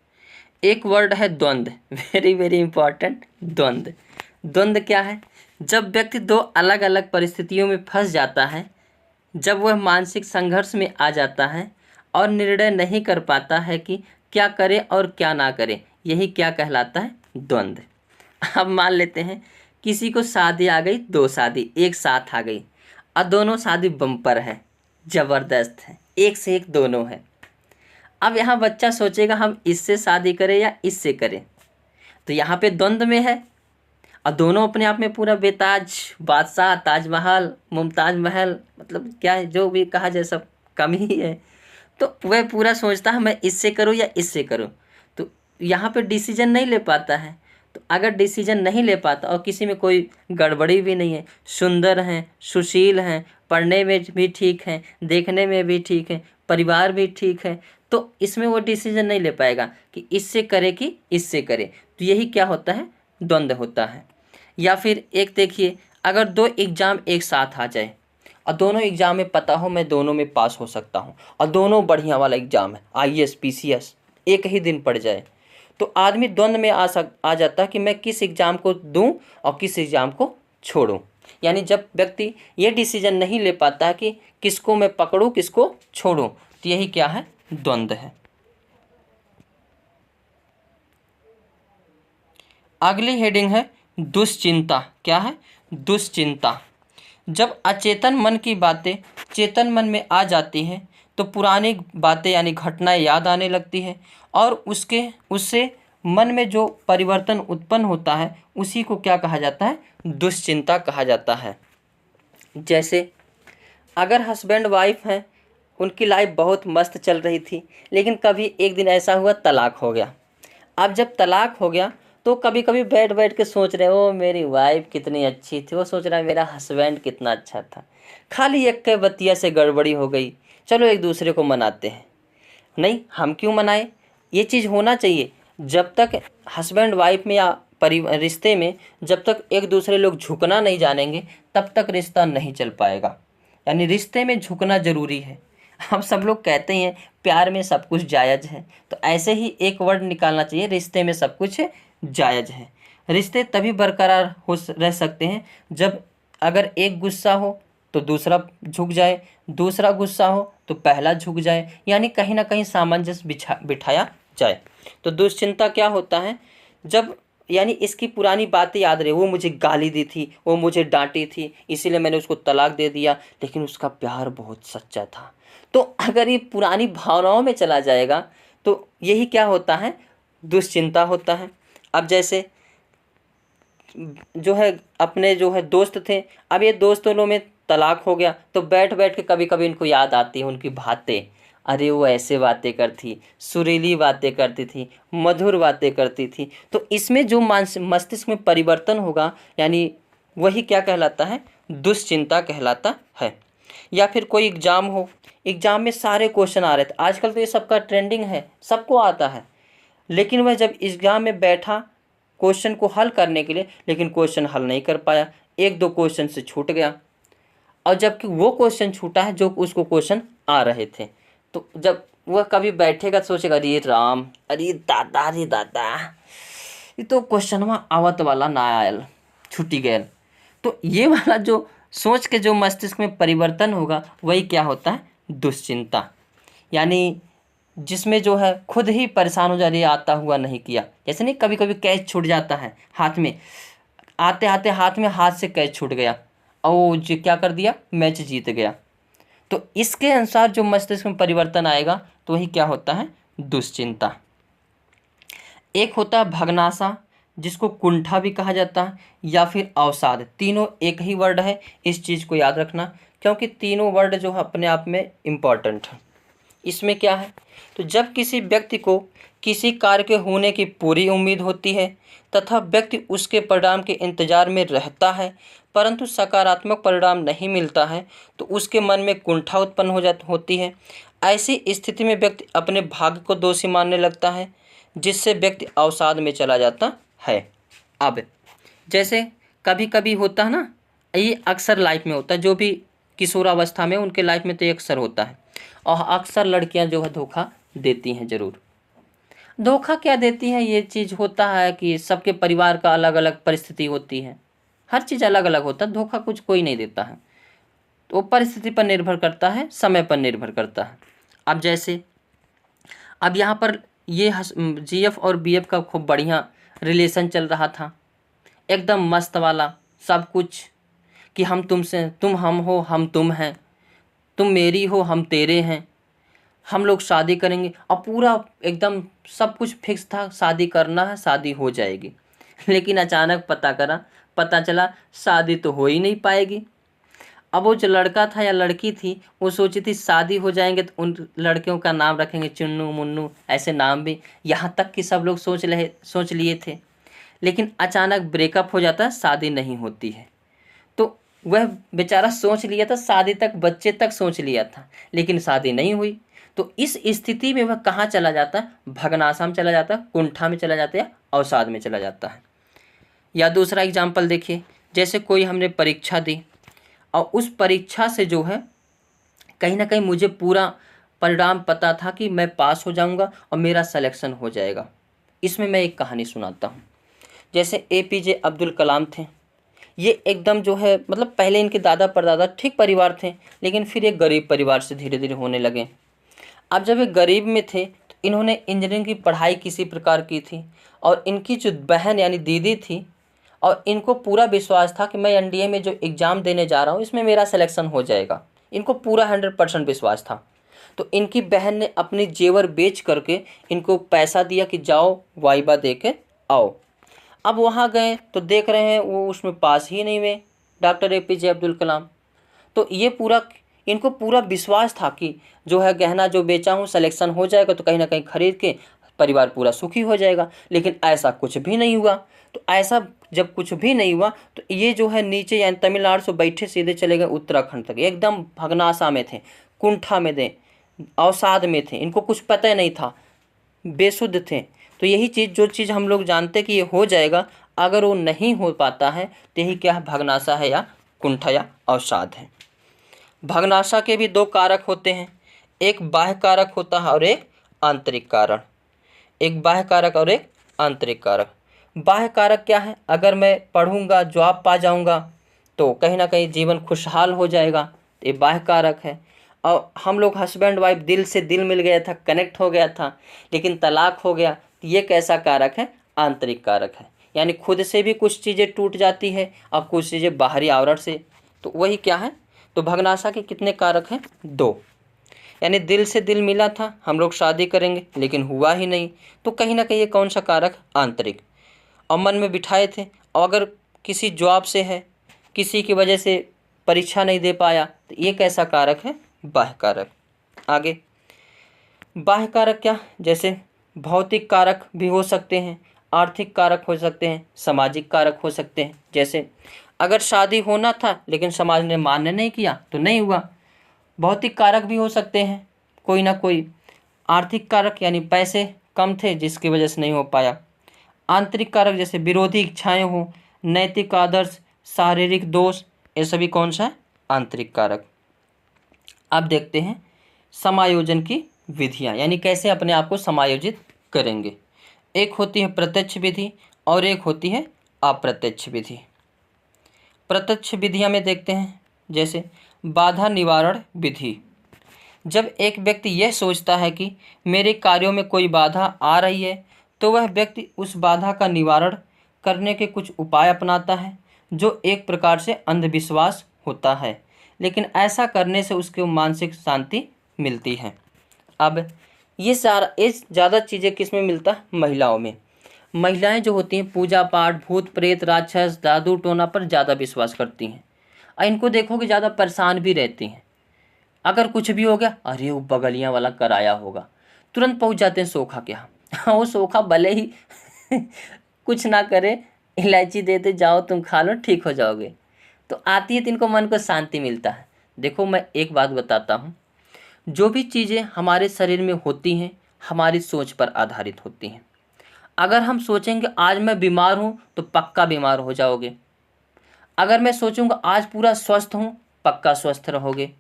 एक वर्ड है द्वंद्व, वेरी वेरी इंपॉर्टेंट, द्वंद्व। द्वंद्व क्या है, जब व्यक्ति दो अलग अलग परिस्थितियों में फंस जाता है, जब वह मानसिक संघर्ष में आ जाता है और निर्णय नहीं कर पाता है कि क्या करे और क्या ना करे, यही क्या कहलाता है, द्वंद्व। अब मान लेते हैं किसी को शादी आ गई, 2 शादी एक साथ आ गई और दोनों शादी बम्पर है, ज़बरदस्त है, एक से एक दोनों है। अब यहाँ बच्चा सोचेगा हम इससे शादी करें या इससे करें, तो यहाँ पे द्वंद्व में है और दोनों अपने आप में पूरा बेताज बादशाह, ताजमहल, मुमताज महल, मतलब क्या है, जो भी कहा जाए सब कम ही है। तो वह पूरा सोचता है मैं इससे करूँ या इससे करूँ, तो यहाँ पे डिसीजन नहीं ले पाता है। तो अगर डिसीजन नहीं ले पाता और किसी में कोई गड़बड़ी भी नहीं है, सुंदर हैं, सुशील हैं, पढ़ने में भी ठीक हैं, देखने में भी ठीक है, परिवार भी ठीक है, तो इसमें वो डिसीजन नहीं ले पाएगा कि इससे करे कि इससे करे। तो यही क्या होता है, द्वंद्व होता है। या फिर एक देखिए, अगर 2 एग्ज़ाम एक साथ आ जाए और दोनों एग्ज़ाम में पता हो मैं दोनों में पास हो सकता हूँ और दोनों बढ़िया वाला एग्ज़ाम है, IAS PCS, एक ही दिन पड़ जाए, तो आदमी द्वंद्व में आ जाता है कि मैं किस एग्ज़ाम को दूं और किस एग्ज़ाम को छोड़ूं। यानी जब व्यक्ति ये डिसीजन नहीं ले पाता है कि किसको मैं पकड़ूं किसको छोड़ूं, तो यही क्या है, द्वंद्व है। अगली हेडिंग है दुश्चिंता। क्या है, दुश्चिंता। जब अचेतन मन की बातें चेतन मन में आ जाती हैं तो पुरानी बातें यानी घटनाएं याद आने लगती है और उससे मन में जो परिवर्तन उत्पन्न होता है उसी को क्या कहा जाता है, दुश्चिंता कहा जाता है। जैसे अगर हस्बैंड वाइफ हैं, उनकी लाइफ बहुत मस्त चल रही थी, लेकिन कभी एक दिन ऐसा हुआ तलाक हो गया। अब जब तलाक हो गया तो कभी कभी बैठ बैठ के सोच रहे हो मेरी वाइफ कितनी अच्छी थी, वो सोच रहा है मेरा हस्बैंड कितना अच्छा था, खाली एक के बतिया से गड़बड़ी हो गई, चलो एक दूसरे को मनाते हैं। नहीं, हम क्यों मनाएं, ये चीज़ होना चाहिए। जब तक हस्बैंड वाइफ में या रिश्ते में जब तक एक दूसरे लोग झुकना नहीं जानेंगे तब तक रिश्ता नहीं चल पाएगा। यानी रिश्ते में झुकना ज़रूरी है। हम सब लोग कहते हैं प्यार में सब कुछ जायज़ है, तो ऐसे ही एक वर्ड निकालना चाहिए, रिश्ते में सब कुछ जायज़ है। रिश्ते तभी बरकरार रह सकते हैं जब अगर एक गुस्सा हो तो दूसरा झुक जाए, दूसरा गुस्सा हो तो पहला झुक जाए, यानी कहीं ना कहीं सामंजस्य बिठाया जाए। तो दुश्चिंता क्या होता है, जब यानी इसकी पुरानी बातें याद रहे, वो मुझे गाली दी थी, वो मुझे डांटी थी, इसीलिए मैंने उसको तलाक दे दिया, लेकिन उसका प्यार बहुत सच्चा था। तो अगर ये पुरानी भावनाओं में चला जाएगा तो यही क्या होता है, दुश्चिंता होता है। अब जैसे जो है अपने जो है दोस्त थे, अब ये दोस्तों में तलाक हो गया तो बैठ बैठ के कभी कभी इनको याद आती है उनकी बातें, अरे वो ऐसे बातें करती, सुरीली बातें करती थी, मधुर बातें करती थी। तो इसमें जो मस्तिष्क में परिवर्तन होगा यानी वही क्या कहलाता है, दुश्चिंता कहलाता है। या फिर कोई एग्ज़ाम हो, एग्ज़ाम में सारे क्वेश्चन आ रहे थे, आजकल तो ये सबका ट्रेंडिंग है, सबको आता है, लेकिन वह जब एग्ज़ाम में बैठा क्वेश्चन को हल करने के लिए, लेकिन क्वेश्चन हल नहीं कर पाया, 1-2 क्वेश्चन से छूट गया, और जबकि वो क्वेश्चन छूटा है जो उसको क्वेश्चन आ रहे थे। तो जब वह कभी बैठेगा तो सोचेगा अरे राम, अरे दादा, ये तो क्वेश्चन आवत वाला ना आयल, छुट्टी गया। तो ये वाला जो सोच के जो मस्तिष्क में परिवर्तन होगा वही क्या होता है, दुश्चिंता। यानी जिसमें जो है खुद ही परेशान हो जा रही है, आता हुआ नहीं किया। जैसे नहीं कभी कभी कैच छूट जाता है हाथ में, आते आते हाथ से कैच छूट गया और जो क्या कर दिया, मैच जीत गया। तो इसके अनुसार जो मस्तिष्क में परिवर्तन आएगा तो वही क्या होता है, दुश्चिंता। एक होता है भगनासा, जिसको कुंठा भी कहा जाता है, या फिर अवसाद। तीनों एक ही वर्ड है, इस चीज़ को याद रखना, क्योंकि तीनों वर्ड जो है अपने आप में इम्पॉर्टेंट है। इसमें क्या है, तो जब किसी व्यक्ति को किसी कार्य के होने की पूरी उम्मीद होती है तथा व्यक्ति उसके परिणाम के इंतजार में रहता है, परंतु सकारात्मक परिणाम नहीं मिलता है, तो उसके मन में कुंठा उत्पन्न होती है। ऐसी स्थिति में व्यक्ति अपने भाग्य को दोषी मानने लगता है, जिससे व्यक्ति अवसाद में चला जाता है। अब जैसे कभी कभी होता है ना, ये अक्सर लाइफ में होता है, जो भी किशोरावस्था में उनके लाइफ में तो ये अक्सर होता है, और अक्सर लड़कियां जो है धोखा देती हैं। ज़रूर धोखा क्या देती हैं, ये चीज़ होता है कि सबके परिवार का अलग अलग परिस्थिति होती है, हर चीज़ अलग अलग होता है, धोखा कुछ कोई नहीं देता है, तो परिस्थिति पर निर्भर करता है, समय पर निर्भर करता है। अब जैसे अब यहाँ पर ये जीएफ और बीएफ का खूब बढ़िया रिलेशन चल रहा था, एकदम मस्त वाला सब कुछ, कि हम तुमसे, तुम हम हो, हम तुम हैं, तुम मेरी हो, हम तेरे हैं, हम लोग शादी करेंगे, और पूरा एकदम सब कुछ फिक्स था, शादी करना है, शादी हो जाएगी। लेकिन अचानक पता चला शादी तो हो ही नहीं पाएगी। अब वो जो लड़का था या लड़की थी, वो सोची थी शादी हो जाएंगे तो उन लड़कियों का नाम रखेंगे चुन्नू मुन्नू, ऐसे नाम भी, यहाँ तक कि सब लोग सोच लिए थे। लेकिन अचानक ब्रेकअप हो जाता है, शादी नहीं होती है। तो वह बेचारा सोच लिया था, शादी तक, बच्चे तक सोच लिया था, लेकिन शादी नहीं हुई। तो इस स्थिति में वह कहाँ चला जाता है, भगनाशा में चला जाता है, कुंठा में चला जाता है, अवसाद में चला जाता है। या दूसरा एग्जाम्पल देखिए, जैसे कोई हमने परीक्षा दी, और उस परीक्षा से जो है कहीं ना कहीं मुझे पूरा परिणाम पता था कि मैं पास हो जाऊंगा और मेरा सिलेक्शन हो जाएगा। इसमें मैं एक कहानी सुनाता हूँ। जैसे एपीजे अब्दुल कलाम थे, ये एकदम जो है, मतलब पहले इनके दादा परदादा ठीक परिवार थे, लेकिन फिर एक गरीब परिवार से धीरे धीरे होने लगे। अब जब ये गरीब में थे तो इन्होंने इंजीनियरिंग की पढ़ाई किसी प्रकार की थी, और इनकी जो बहन यानी दीदी थी, और इनको पूरा विश्वास था कि मैं एनडीए में जो एग्ज़ाम देने जा रहा हूँ इसमें मेरा सिलेक्शन हो जाएगा, इनको पूरा 100% विश्वास था। तो इनकी बहन ने अपनी जेवर बेच करके इनको पैसा दिया कि जाओ वाइबा दे के आओ। अब वहाँ गए तो देख रहे हैं वो उसमें पास ही नहीं हुए, डॉक्टर एपीजे अब्दुल कलाम। तो ये इनको पूरा विश्वास था कि जो है गहना जो बेचा हूँ सिलेक्शन हो जाएगा, तो कहीं ना कहीं खरीद के परिवार पूरा सुखी हो जाएगा। लेकिन ऐसा कुछ भी नहीं हुआ। तो ऐसा जब कुछ भी नहीं हुआ तो ये जो है नीचे यानी तमिलनाडु से बैठे सीधे चले गए उत्तराखंड तक। एकदम भगनाशा में थे, कुंठा में थे, अवसाद में थे, इनको कुछ पता ही नहीं था, बेसुध थे। तो यही चीज़, जो चीज़ हम लोग जानते कि ये हो जाएगा, अगर वो नहीं हो पाता है तो यही क्या है, भगनाशा है या कुंठा या अवसाद है। भगनाशा के भी दो कारक होते हैं, एक बाह्य कारक होता है और एक आंतरिक कारण। एक बाह्य कारक और एक आंतरिक कारक। बाह्य कारक क्या है, अगर मैं पढ़ूंगा, जॉब पा जाऊंगा तो कहीं ना कहीं जीवन खुशहाल हो जाएगा, तो ये बाह्य कारक है। और हम लोग हस्बैंड वाइफ, दिल से दिल मिल गया था, कनेक्ट हो गया था, लेकिन तलाक हो गया, तो ये कैसा कारक है, आंतरिक कारक है। यानी खुद से भी कुछ चीज़ें टूट जाती है और कुछ चीज़ें बाहरी आवरण से। तो वही क्या है, तो भगनाशा के कितने कारक हैं, दो। यानी दिल से दिल मिला था, हम लोग शादी करेंगे लेकिन हुआ ही नहीं, तो कहीं ना कहीं ये कौन सा कारक, आंतरिक। और मन में बिठाए थे, और अगर किसी जॉब से है, किसी की वजह से परीक्षा नहीं दे पाया, तो ये कैसा कारक है, बाह्य कारक। आगे बाह्य कारक क्या, जैसे भौतिक कारक भी हो सकते हैं, आर्थिक कारक हो सकते हैं, सामाजिक कारक हो सकते हैं। जैसे अगर शादी होना था लेकिन समाज ने मान्य नहीं किया तो नहीं हुआ, भौतिक कारक भी हो सकते हैं कोई ना कोई। आर्थिक कारक यानी पैसे कम थे जिसकी वजह से नहीं हो पाया। आंतरिक कारक जैसे विरोधी इच्छाएं हो, नैतिक आदर्श, शारीरिक दोष, ये सभी कौन सा है, आंतरिक कारक। अब देखते हैं समायोजन की विधियां, यानी कैसे अपने आप को समायोजित करेंगे। एक होती है प्रत्यक्ष विधि और एक होती है अप्रत्यक्ष विधि। प्रत्यक्ष विधियां में देखते हैं, जैसे बाधा निवारण विधि। जब एक व्यक्ति यह सोचता है कि मेरे कार्यों में कोई बाधा आ रही है, तो वह व्यक्ति उस बाधा का निवारण करने के कुछ उपाय अपनाता है, जो एक प्रकार से अंधविश्वास होता है, लेकिन ऐसा करने से उसको मानसिक शांति मिलती है। अब ये ज़्यादा चीज़ें किस में मिलता है, महिलाओं में। महिलाएं जो होती हैं पूजा पाठ, भूत प्रेत, राक्षस, जादू टोना पर ज़्यादा विश्वास करती हैं और इनको देखोगे ज़्यादा परेशान भी रहती हैं। अगर कुछ भी हो गया, अरे वो बगलियाँ वाला कराया होगा, तुरंत पहुंच जाते हैं सोखा के यहाँ। वो सोखा भले ही कुछ ना करे, इलायची देते जाओ तुम खा लो ठीक हो जाओगे। तो आती है तो इनको मन को शांति मिलता है। देखो मैं एक बात बताता हूँ, जो भी चीज़ें हमारे शरीर में होती हैं हमारी सोच पर आधारित होती हैं। अगर हम सोचेंगे आज मैं बीमार हूँ तो पक्का बीमार हो जाओगे। अगर मैं सोचूंगा आज पूरा स्वस्थ हूँ, पक्का स्वस्थ रहोगे।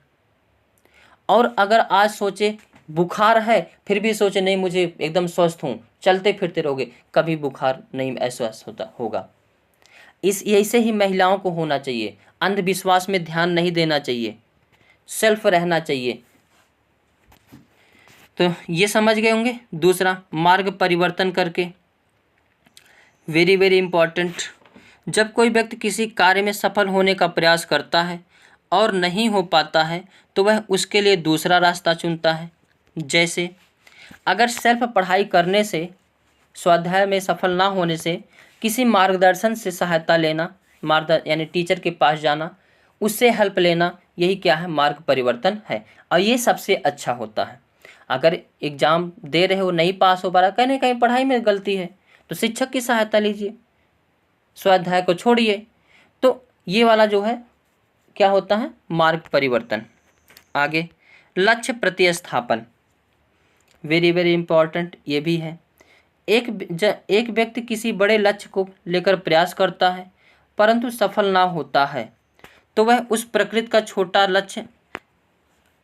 और अगर आज सोचे बुखार है फिर भी सोचे नहीं मुझे एकदम स्वस्थ हूँ, चलते फिरते रहोगे, कभी बुखार नहीं एहसास होता होगा। इस ऐसे ही महिलाओं को होना चाहिए। अंधविश्वास में ध्यान नहीं देना चाहिए, सेल्फ रहना चाहिए। तो ये समझ गए होंगे। दूसरा, मार्ग परिवर्तन करके, वेरी वेरी इंपॉर्टेंट। जब कोई व्यक्ति किसी कार्य में सफल होने का प्रयास करता है और नहीं हो पाता है तो वह उसके लिए दूसरा रास्ता चुनता है। जैसे अगर सेल्फ पढ़ाई करने से, स्वाध्याय में सफल ना होने से किसी मार्गदर्शन से सहायता लेना, यानी टीचर के पास जाना, उससे हेल्प लेना, यही क्या है, मार्ग परिवर्तन है। और ये सबसे अच्छा होता है। अगर एग्ज़ाम दे रहे हो नहीं पास हो पा रहा, कहीं ना कहीं पढ़ाई में गलती है, तो शिक्षक की सहायता लीजिए, स्वाध्याय को छोड़िए। तो ये वाला जो है क्या होता है, मार्ग परिवर्तन। आगे, लक्ष्य प्रतिस्थापन, वेरी वेरी इंपॉर्टेंट ये भी है। एक व्यक्ति किसी बड़े लक्ष्य को लेकर प्रयास करता है परंतु सफल ना होता है तो वह उस प्रकृति का छोटा लक्ष्य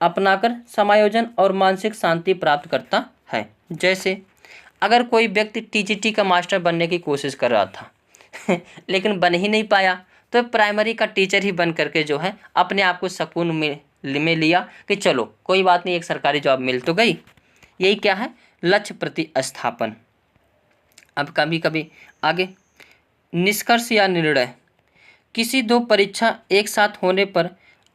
अपनाकर समायोजन और मानसिक शांति प्राप्त करता है। जैसे अगर कोई व्यक्ति टीजीटी का मास्टर बनने की कोशिश कर रहा था लेकिन बन ही नहीं पाया, तो प्राइमरी का टीचर ही बन करके जो है अपने आप को सुकून में लिया कि चलो कोई बात नहीं, एक सरकारी जॉब मिल तो गई। यही क्या है, लक्ष्य प्रतिस्थापन। अब कभी कभी आगे, निष्कर्ष या निर्णय, किसी दो परीक्षा एक साथ होने पर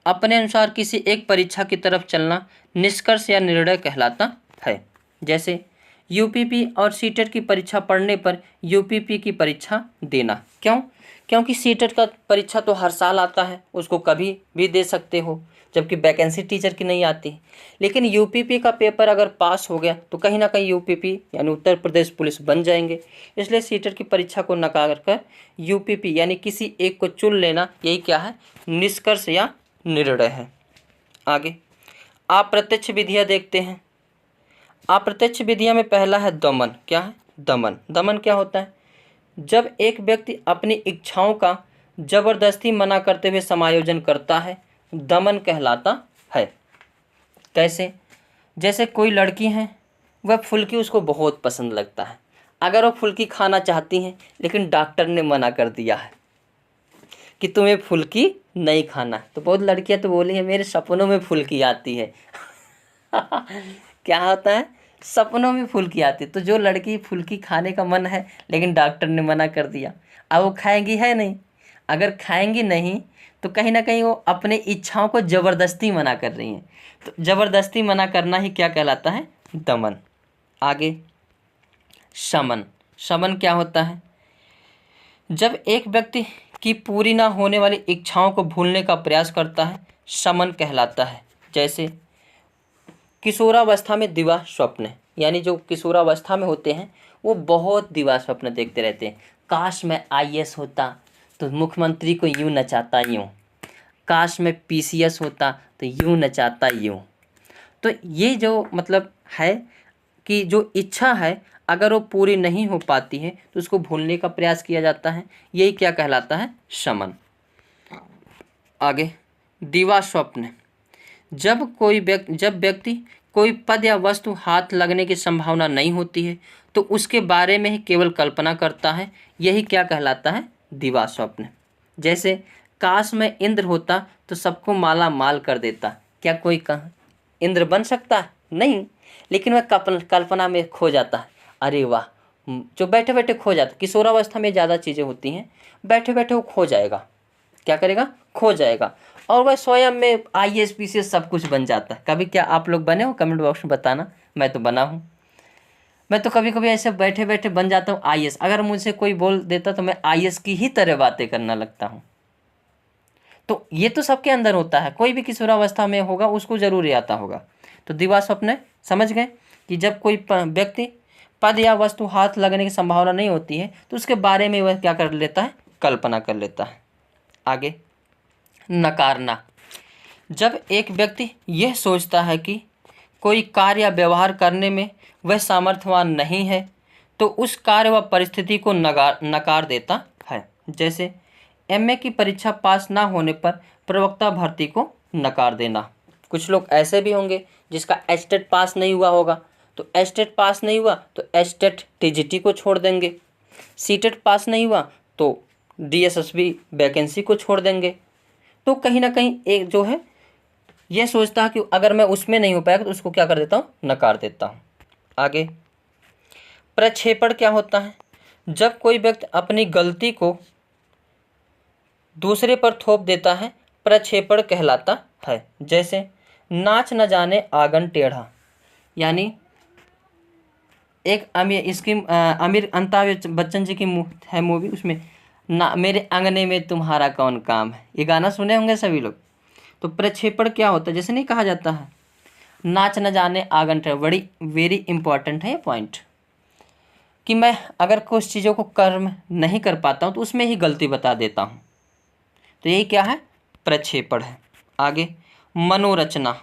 अपने अनुसार किसी एक परीक्षा की तरफ चलना निष्कर्ष या निर्णय कहलाता है। जैसे यूपीपी और सीटेट की परीक्षा पढ़ने पर यूपीपी की परीक्षा देना। क्यों? क्योंकि सीटेट का परीक्षा तो हर साल आता है, उसको कभी भी दे सकते हो, जबकि वैकेंसी टीचर की नहीं आती। लेकिन यूपीपी का पेपर अगर पास हो गया तो कहीं ना कहीं यूपीपी यानी उत्तर प्रदेश पुलिस बन जाएंगे। इसलिए सीटेट की परीक्षा को नकार कर यूपीपी यानी किसी एक को चुन लेना, यही क्या है, निष्कर्ष या निर्णय है। आगे, अप्रत्यक्ष विधियाँ देखते हैं। अप्रत्यक्ष विधियाँ में पहला है दमन। क्या है? दमन। दमन क्या होता है? जब एक व्यक्ति अपनी इच्छाओं का जबरदस्ती मना करते हुए समायोजन करता है, दमन कहलाता है। कैसे? जैसे कोई लड़की है, वह फुल्की उसको बहुत पसंद लगता है, अगर वो फुल्की खाना चाहती हैं लेकिन डॉक्टर ने मना कर दिया है कि तुम्हें फुल्की नहीं खाना है, तो बहुत लड़कियां तो बोली है मेरे सपनों में फुल्की आती है क्या होता है? सपनों में फुल्की आती है। तो जो लड़की फुल्की खाने का मन है लेकिन डॉक्टर ने मना कर दिया, अब वो खाएंगी है नहीं। अगर खाएंगी नहीं तो कहीं ना कहीं वो अपने इच्छाओं को ज़बरदस्ती मना कर रही हैं। तो ज़बरदस्ती मना करना ही क्या कहलाता है? दमन। आगे, शमन। शमन क्या होता है? जब एक व्यक्ति की पूरी ना होने वाली इच्छाओं को भूलने का प्रयास करता है, शमन कहलाता है। जैसे किशोरावस्था में दिवा स्वप्न, यानी जो किशोरावस्था में होते हैं वो बहुत दिवा स्वप्न देखते रहते हैं। काश मैं आईएएस होता तो मुख्यमंत्री को यूँ नचाता यूँ, काश मैं पीसीएस होता तो यूँ नचाता यूँ। तो ये जो मतलब है कि जो इच्छा है अगर वो पूरी नहीं हो पाती है तो उसको भूलने का प्रयास किया जाता है, यही क्या कहलाता है? शमन। आगे, दिवा स्वप्न। जब व्यक्ति कोई पद या वस्तु हाथ लगने की संभावना नहीं होती है तो उसके बारे में ही केवल कल्पना करता है, यही क्या कहलाता है? दिवा स्वप्न। जैसे काश मैं इंद्र होता तो सबको माला माल कर देता, क्या कोई इंद्र बन सकता है? नहीं, लेकिन वह कल्पना में खो जाता है। अरे वाह, जो बैठे बैठे खो जाता। किशोरावस्था में ज़्यादा चीज़ें होती हैं, बैठे बैठे वो खो जाएगा। क्या करेगा? खो जाएगा, और वह स्वयं में आईएएस पीसीएस सब कुछ बन जाता है। कभी क्या आप लोग बने हो? कमेंट बॉक्स में बताना। मैं तो बना हूँ। मैं तो कभी कभी ऐसे बैठे बैठे बन जाता हूँ आईएएस। अगर मुझसे कोई बोल देता तो मैं आईएएस की ही तरह बातें करना लगता हूँ। तो ये तो सबके अंदर होता है, कोई भी किशोरावस्था में होगा उसको जरूर ये आता होगा। तो दिवा स्वप्न समझ गए कि जब कोई व्यक्ति पद या वस्तु हाथ लगने की संभावना नहीं होती है तो उसके बारे में वह क्या कर लेता है, कल्पना कर लेता है। आगे नकारना। जब एक व्यक्ति यह सोचता है कि कोई कार्य या व्यवहार करने में वह सामर्थ्यवान नहीं है तो उस कार्य व परिस्थिति को नकार देता है। जैसे एमए की परीक्षा पास ना होने पर प्रवक्ता भर्ती को नकार देना। कुछ लोग ऐसे भी होंगे जिसका एचटेट पास नहीं हुआ होगा, तो एचटेट पास नहीं हुआ तो एचटेट टीजीटी को छोड़ देंगे, सीटेट पास नहीं हुआ तो डीएसएसबी वैकेंसी को छोड़ देंगे। तो कहीं ना कहीं एक जो है ये सोचता है कि अगर मैं उसमें नहीं हो पाएगा तो उसको क्या कर देता हूँ, नकार देता हूँ। आगे प्रक्षेपण क्या होता है? जब कोई व्यक्ति अपनी गलती को दूसरे पर थोप देता है, प्रक्षेपण कहलाता है। जैसे नाच न जाने आंगन टेढ़ा, यानी एक आमिर अमिताभ बच्चन जी की है मूवी, उसमें ना मेरे अंगने में तुम्हारा कौन काम है, ये गाना सुने होंगे सभी लोग। तो प्रक्षेपण क्या होता है? जैसे नहीं कहा जाता है नाच न जाने आंगन टेढ़ा, बड़ी वेरी इंपॉर्टेंट है ये पॉइंट, कि मैं अगर कुछ चीज़ों को कर्म नहीं कर पाता हूँ तो उसमें ही गलती बता देता हूँ। तो यही क्या है, प्रक्षेपण है। आगे मनोरचना।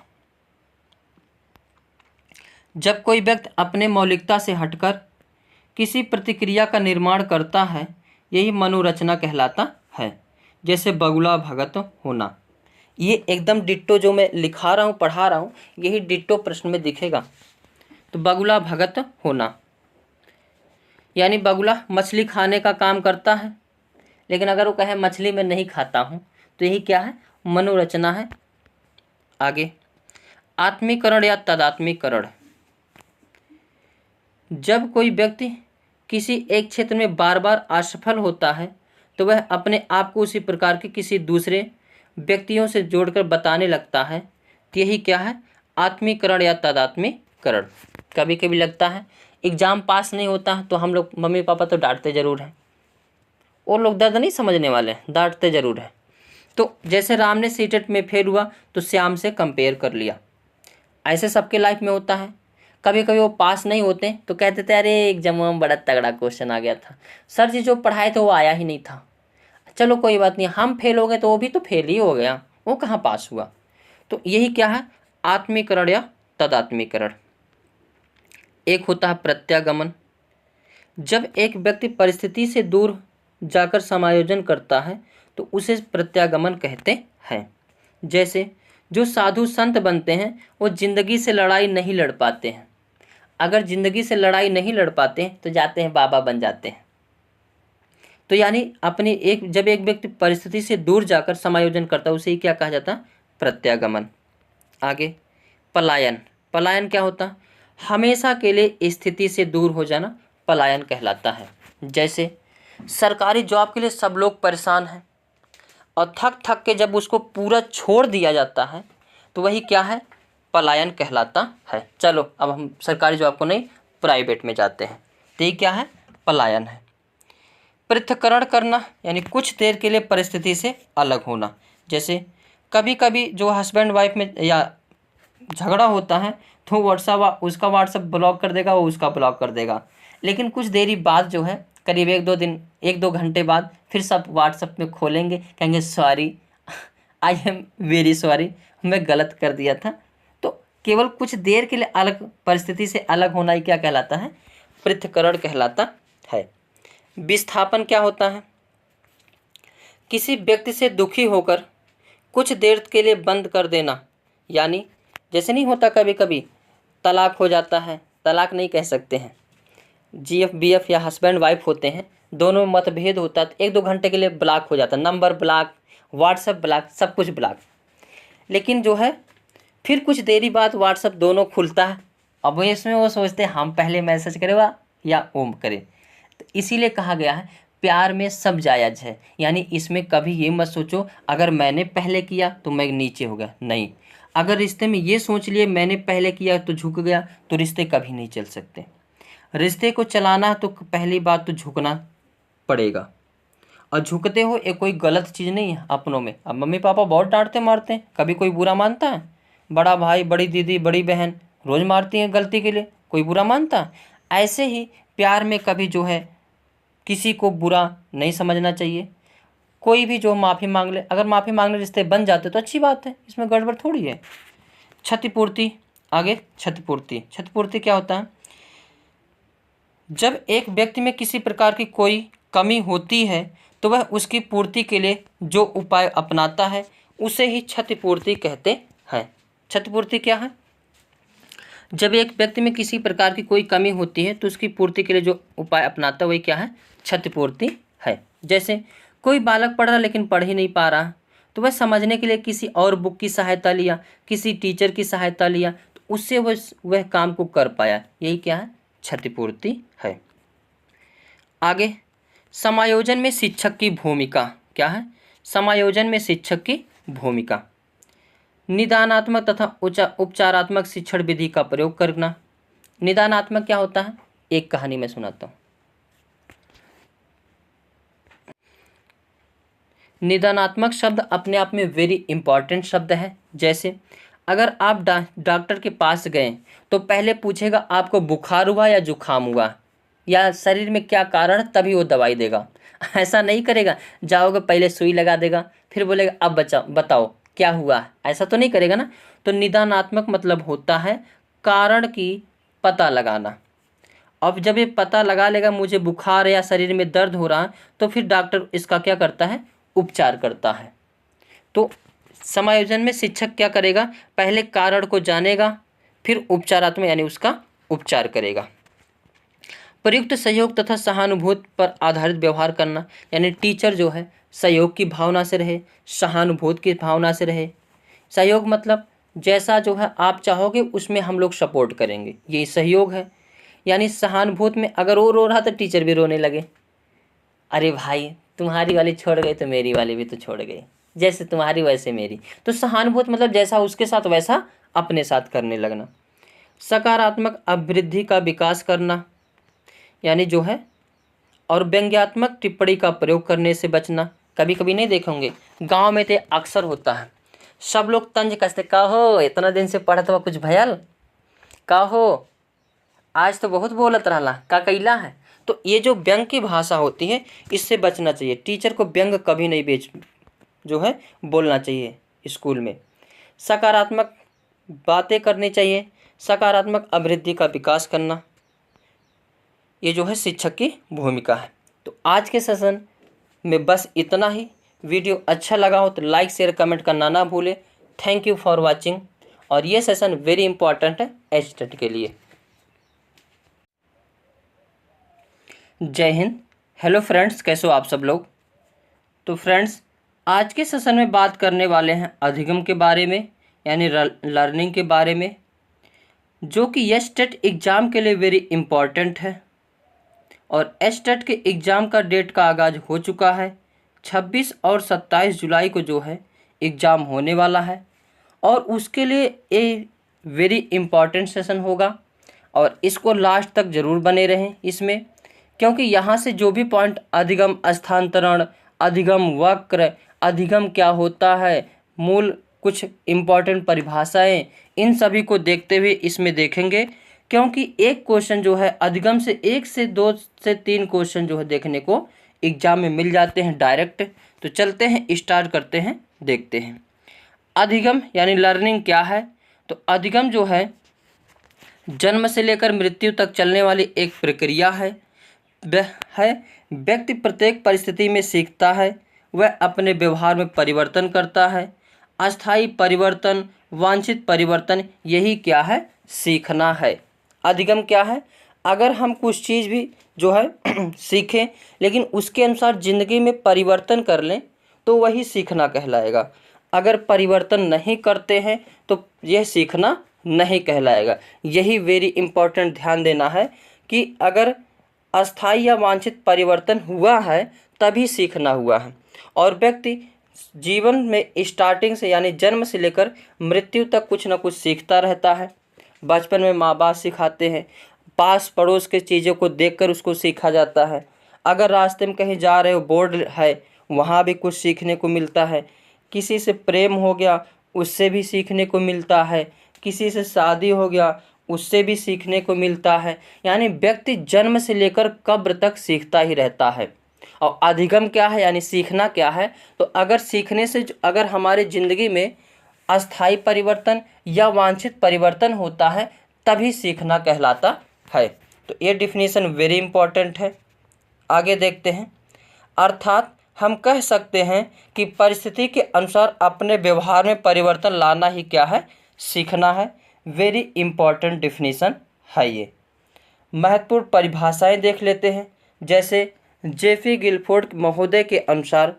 जब कोई व्यक्ति अपने मौलिकता से हटकर किसी प्रतिक्रिया का निर्माण करता है, यही मनोरचना कहलाता है। जैसे बगुला भगत होना, ये एकदम डिट्टो जो मैं लिखा रहा हूँ पढ़ा रहा हूँ यही डिट्टो प्रश्न में दिखेगा। तो बगुला भगत होना यानी बगुला मछली खाने का काम करता है, लेकिन अगर वो कहे मछली मैं नहीं खाता हूँ तो यही क्या है, मनोरचना है। आगे आत्मीकरण या तदात्मीकरण। जब कोई व्यक्ति किसी एक क्षेत्र में बार बार असफल होता है तो वह अपने आप को उसी प्रकार के किसी दूसरे व्यक्तियों से जोड़कर बताने लगता है। तो यही क्या है, आत्मीकरण या तदात्मीकरण। कभी कभी लगता है एग्ज़ाम पास नहीं होता तो हम लोग मम्मी पापा तो डांटते ज़रूर हैं, और लोग दर्द नहीं समझने वाले, डांटते ज़रूर हैं। तो जैसे राम ने सीटेट में फेल हुआ तो श्याम से कंपेयर कर लिया, ऐसे सबके लाइफ में होता है। कभी कभी वो पास नहीं होते तो कहते थे अरे एग्जाम में बड़ा तगड़ा क्वेश्चन आ गया था, सर जी जो पढ़ाए थे वो आया ही नहीं था। चलो कोई बात नहीं, हम फेल हो गए तो वो भी तो फेल ही हो गया, वो कहाँ पास हुआ। तो यही क्या है, आत्मीकरण या तदात्मीकरण। एक होता है प्रत्यागमन। जब एक व्यक्ति परिस्थिति से दूर जाकर समायोजन करता है तो उसे प्रत्यागमन कहते हैं। जैसे जो साधु संत बनते हैं वो जिंदगी से लड़ाई नहीं लड़ पाते हैं, अगर जिंदगी से लड़ाई नहीं लड़ पाते हैं तो जाते हैं बाबा बन जाते हैं। तो यानी अपनी जब एक व्यक्ति परिस्थिति से दूर जाकर समायोजन करता है उसे ही क्या कहा जाता है, प्रत्यागमन। आगे पलायन। पलायन क्या होता है, हमेशा के लिए स्थिति से दूर हो जाना पलायन कहलाता है। जैसे सरकारी जॉब के लिए सब लोग परेशान हैं और थक थक के जब उसको पूरा छोड़ दिया जाता है तो वही क्या है, पलायन कहलाता है। चलो अब हम सरकारी जॉब को नहीं प्राइवेट में जाते हैं, तो ये क्या है, पलायन है। पृथक्करण करना यानी कुछ देर के लिए परिस्थिति से अलग होना। जैसे कभी कभी जो हस्बैंड वाइफ में या झगड़ा होता है तो व्हाट्सअप उसका व्हाट्सअप ब्लॉक कर देगा, वो उसका ब्लॉक कर देगा, लेकिन कुछ देरी बाद जो है करीब 1-2 घंटे बाद फिर सब व्हाट्सअप में खोलेंगे, कहेंगे sorry, I am very sorry, मैं गलत कर दिया था। तो केवल कुछ देर के लिए अलग परिस्थिति से अलग होना ही क्या कहलाता है, पृथक्करण कहलाता है। विस्थापन क्या होता है, किसी व्यक्ति से दुखी होकर कुछ देर के लिए बंद कर देना। यानी जैसे नहीं होता कभी कभी तलाक हो जाता है, तलाक नहीं कह सकते हैं, जीएफ बीएफ या हस्बैंड वाइफ होते हैं, दोनों में मतभेद होता है तो 1-2 घंटे के लिए ब्लॉक हो जाता है, नंबर ब्लॉक, व्हाट्सएप ब्लॉक, सब कुछ ब्लॉक। लेकिन जो है फिर कुछ देरी बाद व्हाट्सएप दोनों खुलता है, अब इसमें वो सोचते हैं हम पहले मैसेज करें या ओम करें। तो इसीलिए कहा गया है प्यार में सब जायज़ है, यानी इसमें कभी ये मत सोचो अगर मैंने पहले किया तो मैं नीचे हो गया, नहीं। अगर रिश्ते में ये सोच लिए मैंने पहले किया तो झुक गया तो रिश्ते कभी नहीं चल सकते। रिश्ते को चलाना है तो पहली बात तो झुकना पड़ेगा। और झुकते हो ये कोई गलत चीज़ नहीं है अपनों में। अब मम्मी पापा बहुत डांटते मारते हैं, कभी कोई बुरा मानता है? बड़ा भाई, बड़ी दीदी, बड़ी बहन रोज़ मारती हैं गलती के लिए, कोई बुरा मानता है? ऐसे ही प्यार में कभी जो है किसी को बुरा नहीं समझना चाहिए। कोई भी जो माफ़ी मांग ले, अगर माफ़ी मांगने रिश्ते बन जाते तो अच्छी बात है, इसमें गड़बड़ थोड़ी है। क्षतिपूर्ति, आगे क्षतिपूर्ति। क्षतिपूर्ति क्या होता है? जब एक व्यक्ति में किसी प्रकार की कोई कमी होती है तो वह उसकी पूर्ति के लिए जो उपाय अपनाता है उसे ही क्षतिपूर्ति कहते हैं। क्षतिपूर्ति क्या है? जब एक व्यक्ति में किसी प्रकार की कोई कमी होती है तो उसकी पूर्ति के लिए जो उपाय अपनाता है वही क्या है? क्षतिपूर्ति है। जैसे कोई बालक पढ़ रहा लेकिन पढ़ ही नहीं पा रहा, तो वह समझने के लिए किसी और बुक की सहायता लिया, किसी टीचर की सहायता लिया, तो उससे वह काम को कर पाया, यही क्या है? क्षतिपूर्ति है। आगे, समायोजन में शिक्षक की भूमिका क्या है? समायोजन में शिक्षक की भूमिका, निदानात्मक तथा उपचारात्मक शिक्षण विधि का प्रयोग करना। निदानात्मक क्या होता है? एक कहानी मैं सुनाता हूँ। निदानात्मक शब्द अपने आप में वेरी इंपॉर्टेंट शब्द है। जैसे अगर आप डॉक्टर के पास गए तो पहले पूछेगा आपको बुखार हुआ या जुखाम हुआ या शरीर में क्या कारण, तभी वो दवाई देगा। ऐसा नहीं करेगा, जाओगे पहले सुई लगा देगा फिर बोलेगा अब बताओ क्या हुआ, ऐसा तो नहीं करेगा ना। तो निदानात्मक मतलब होता है कारण की पता लगाना। अब जब ये पता लगा लेगा मुझे बुखार या शरीर में दर्द हो रहा है तो फिर डॉक्टर इसका क्या करता है? उपचार करता है। तो समायोजन में शिक्षक क्या करेगा? पहले कारण को जानेगा फिर उपचारात्मक यानी उसका उपचार करेगा। प्रयुक्त सहयोग तथा सहानुभूति पर आधारित व्यवहार करना, यानी टीचर जो है सहयोग की भावना से रहे, सहानुभूति की भावना से रहे। सहयोग मतलब जैसा जो है आप चाहोगे उसमें हम लोग सपोर्ट करेंगे, यही सहयोग है। यानी सहानुभूति में अगर वो रो रहा तो टीचर भी रोने लगे, अरे भाई तुम्हारी वाली छोड़ गई तो मेरी वाली भी तो छोड़ गई, जैसे तुम्हारी वैसे मेरी। तो सहानुभूति मतलब जैसा उसके साथ वैसा अपने साथ करने लगना। सकारात्मक अभिवृद्धि का विकास करना, यानी जो है, और व्यंग्यात्मक टिप्पणी का प्रयोग करने से बचना। कभी कभी नहीं देखोगे गांव में तो अक्सर होता है, सब लोग तंज कसते, कहो इतना दिन से पढ़त हुआ कुछ भयल, कहो आज तो बहुत बोलत रहला, का कैला है। तो ये जो व्यंग की भाषा होती है इससे बचना चाहिए। टीचर को व्यंग कभी नहीं जो है बोलना चाहिए स्कूल में। सकारात्मक बातें करनी चाहिए, सकारात्मक अभिवृद्धि का विकास करना, ये जो है शिक्षक की भूमिका है। तो आज के सेशन में बस इतना ही। वीडियो अच्छा लगा हो तो लाइक शेयर कमेंट करना ना भूलें। Thank you for watching. और ये सेशन वेरी इंपॉर्टेंट है एचटेट के लिए। जय हिंद। हेलो फ्रेंड्स, कैसे हो आप सब लोग? तो फ्रेंड्स, आज के सेशन में बात करने वाले हैं अधिगम के बारे में, यानी लर्निंग के बारे में, जो कि एचटेट एग्ज़ाम के लिए वेरी इम्पॉर्टेंट है। और एचटेट के एग्ज़ाम का डेट का आगाज़ हो चुका है। 26 और 27 जुलाई को जो है एग्ज़ाम होने वाला है और उसके लिए ये वेरी इम्पॉर्टेंट सेशन होगा और इसको लास्ट तक ज़रूर बने रहें इसमें, क्योंकि यहाँ से जो भी पॉइंट अधिगम स्थानांतरण, अधिगम वक्र, अधिगम क्या होता है, मूल कुछ इम्पॉर्टेंट परिभाषाएं, इन सभी को देखते हुए इसमें देखेंगे। क्योंकि एक क्वेश्चन जो है अधिगम से 1 से 2 से 3 क्वेश्चन जो है देखने को एग्जाम में मिल जाते हैं डायरेक्ट। तो चलते हैं, स्टार्ट करते हैं, देखते हैं अधिगम यानी लर्निंग क्या है। तो अधिगम जो है जन्म से लेकर मृत्यु तक चलने वाली एक प्रक्रिया है। व्यक्ति प्रत्येक परिस्थिति में सीखता है, वह अपने व्यवहार में परिवर्तन करता है। अस्थायी परिवर्तन, वांछित परिवर्तन, यही क्या है? सीखना है। अधिगम क्या है? अगर हम कुछ चीज़ भी जो है सीखें लेकिन उसके अनुसार ज़िंदगी में परिवर्तन कर लें तो वही सीखना कहलाएगा। अगर परिवर्तन नहीं करते हैं तो यह सीखना नहीं कहलाएगा। यही वेरी इम्पोर्टेंट ध्यान देना है कि अगर अस्थायी या वांछित परिवर्तन हुआ है तभी सीखना हुआ है। और व्यक्ति जीवन में स्टार्टिंग से यानी जन्म से लेकर मृत्यु तक कुछ ना कुछ सीखता रहता है। बचपन में माँ बाप सिखाते हैं, पास पड़ोस के चीज़ों को देखकर उसको सीखा जाता है। अगर रास्ते में कहीं जा रहे हो, बोर्ड है, वहाँ भी कुछ सीखने को मिलता है। किसी से प्रेम हो गया, उससे भी सीखने को मिलता है। किसी से शादी हो गया, उससे भी सीखने को मिलता है। यानी व्यक्ति जन्म से लेकर कब्र तक सीखता ही रहता है। और अधिगम क्या है, यानी सीखना क्या है? तो अगर सीखने से अगर हमारी ज़िंदगी में अस्थायी परिवर्तन या वांछित परिवर्तन होता है, तभी सीखना कहलाता है। तो ये डिफिनीशन वेरी इंपॉर्टेंट है। आगे देखते हैं। अर्थात हम कह सकते हैं कि परिस्थिति के अनुसार अपने व्यवहार में परिवर्तन लाना ही क्या है? सीखना है। वेरी इंपॉर्टेंट डिफिनीशन है ये। महत्वपूर्ण परिभाषाएं देख लेते हैं। जैसे जेफी गिलफोर्ड महोदय के अनुसार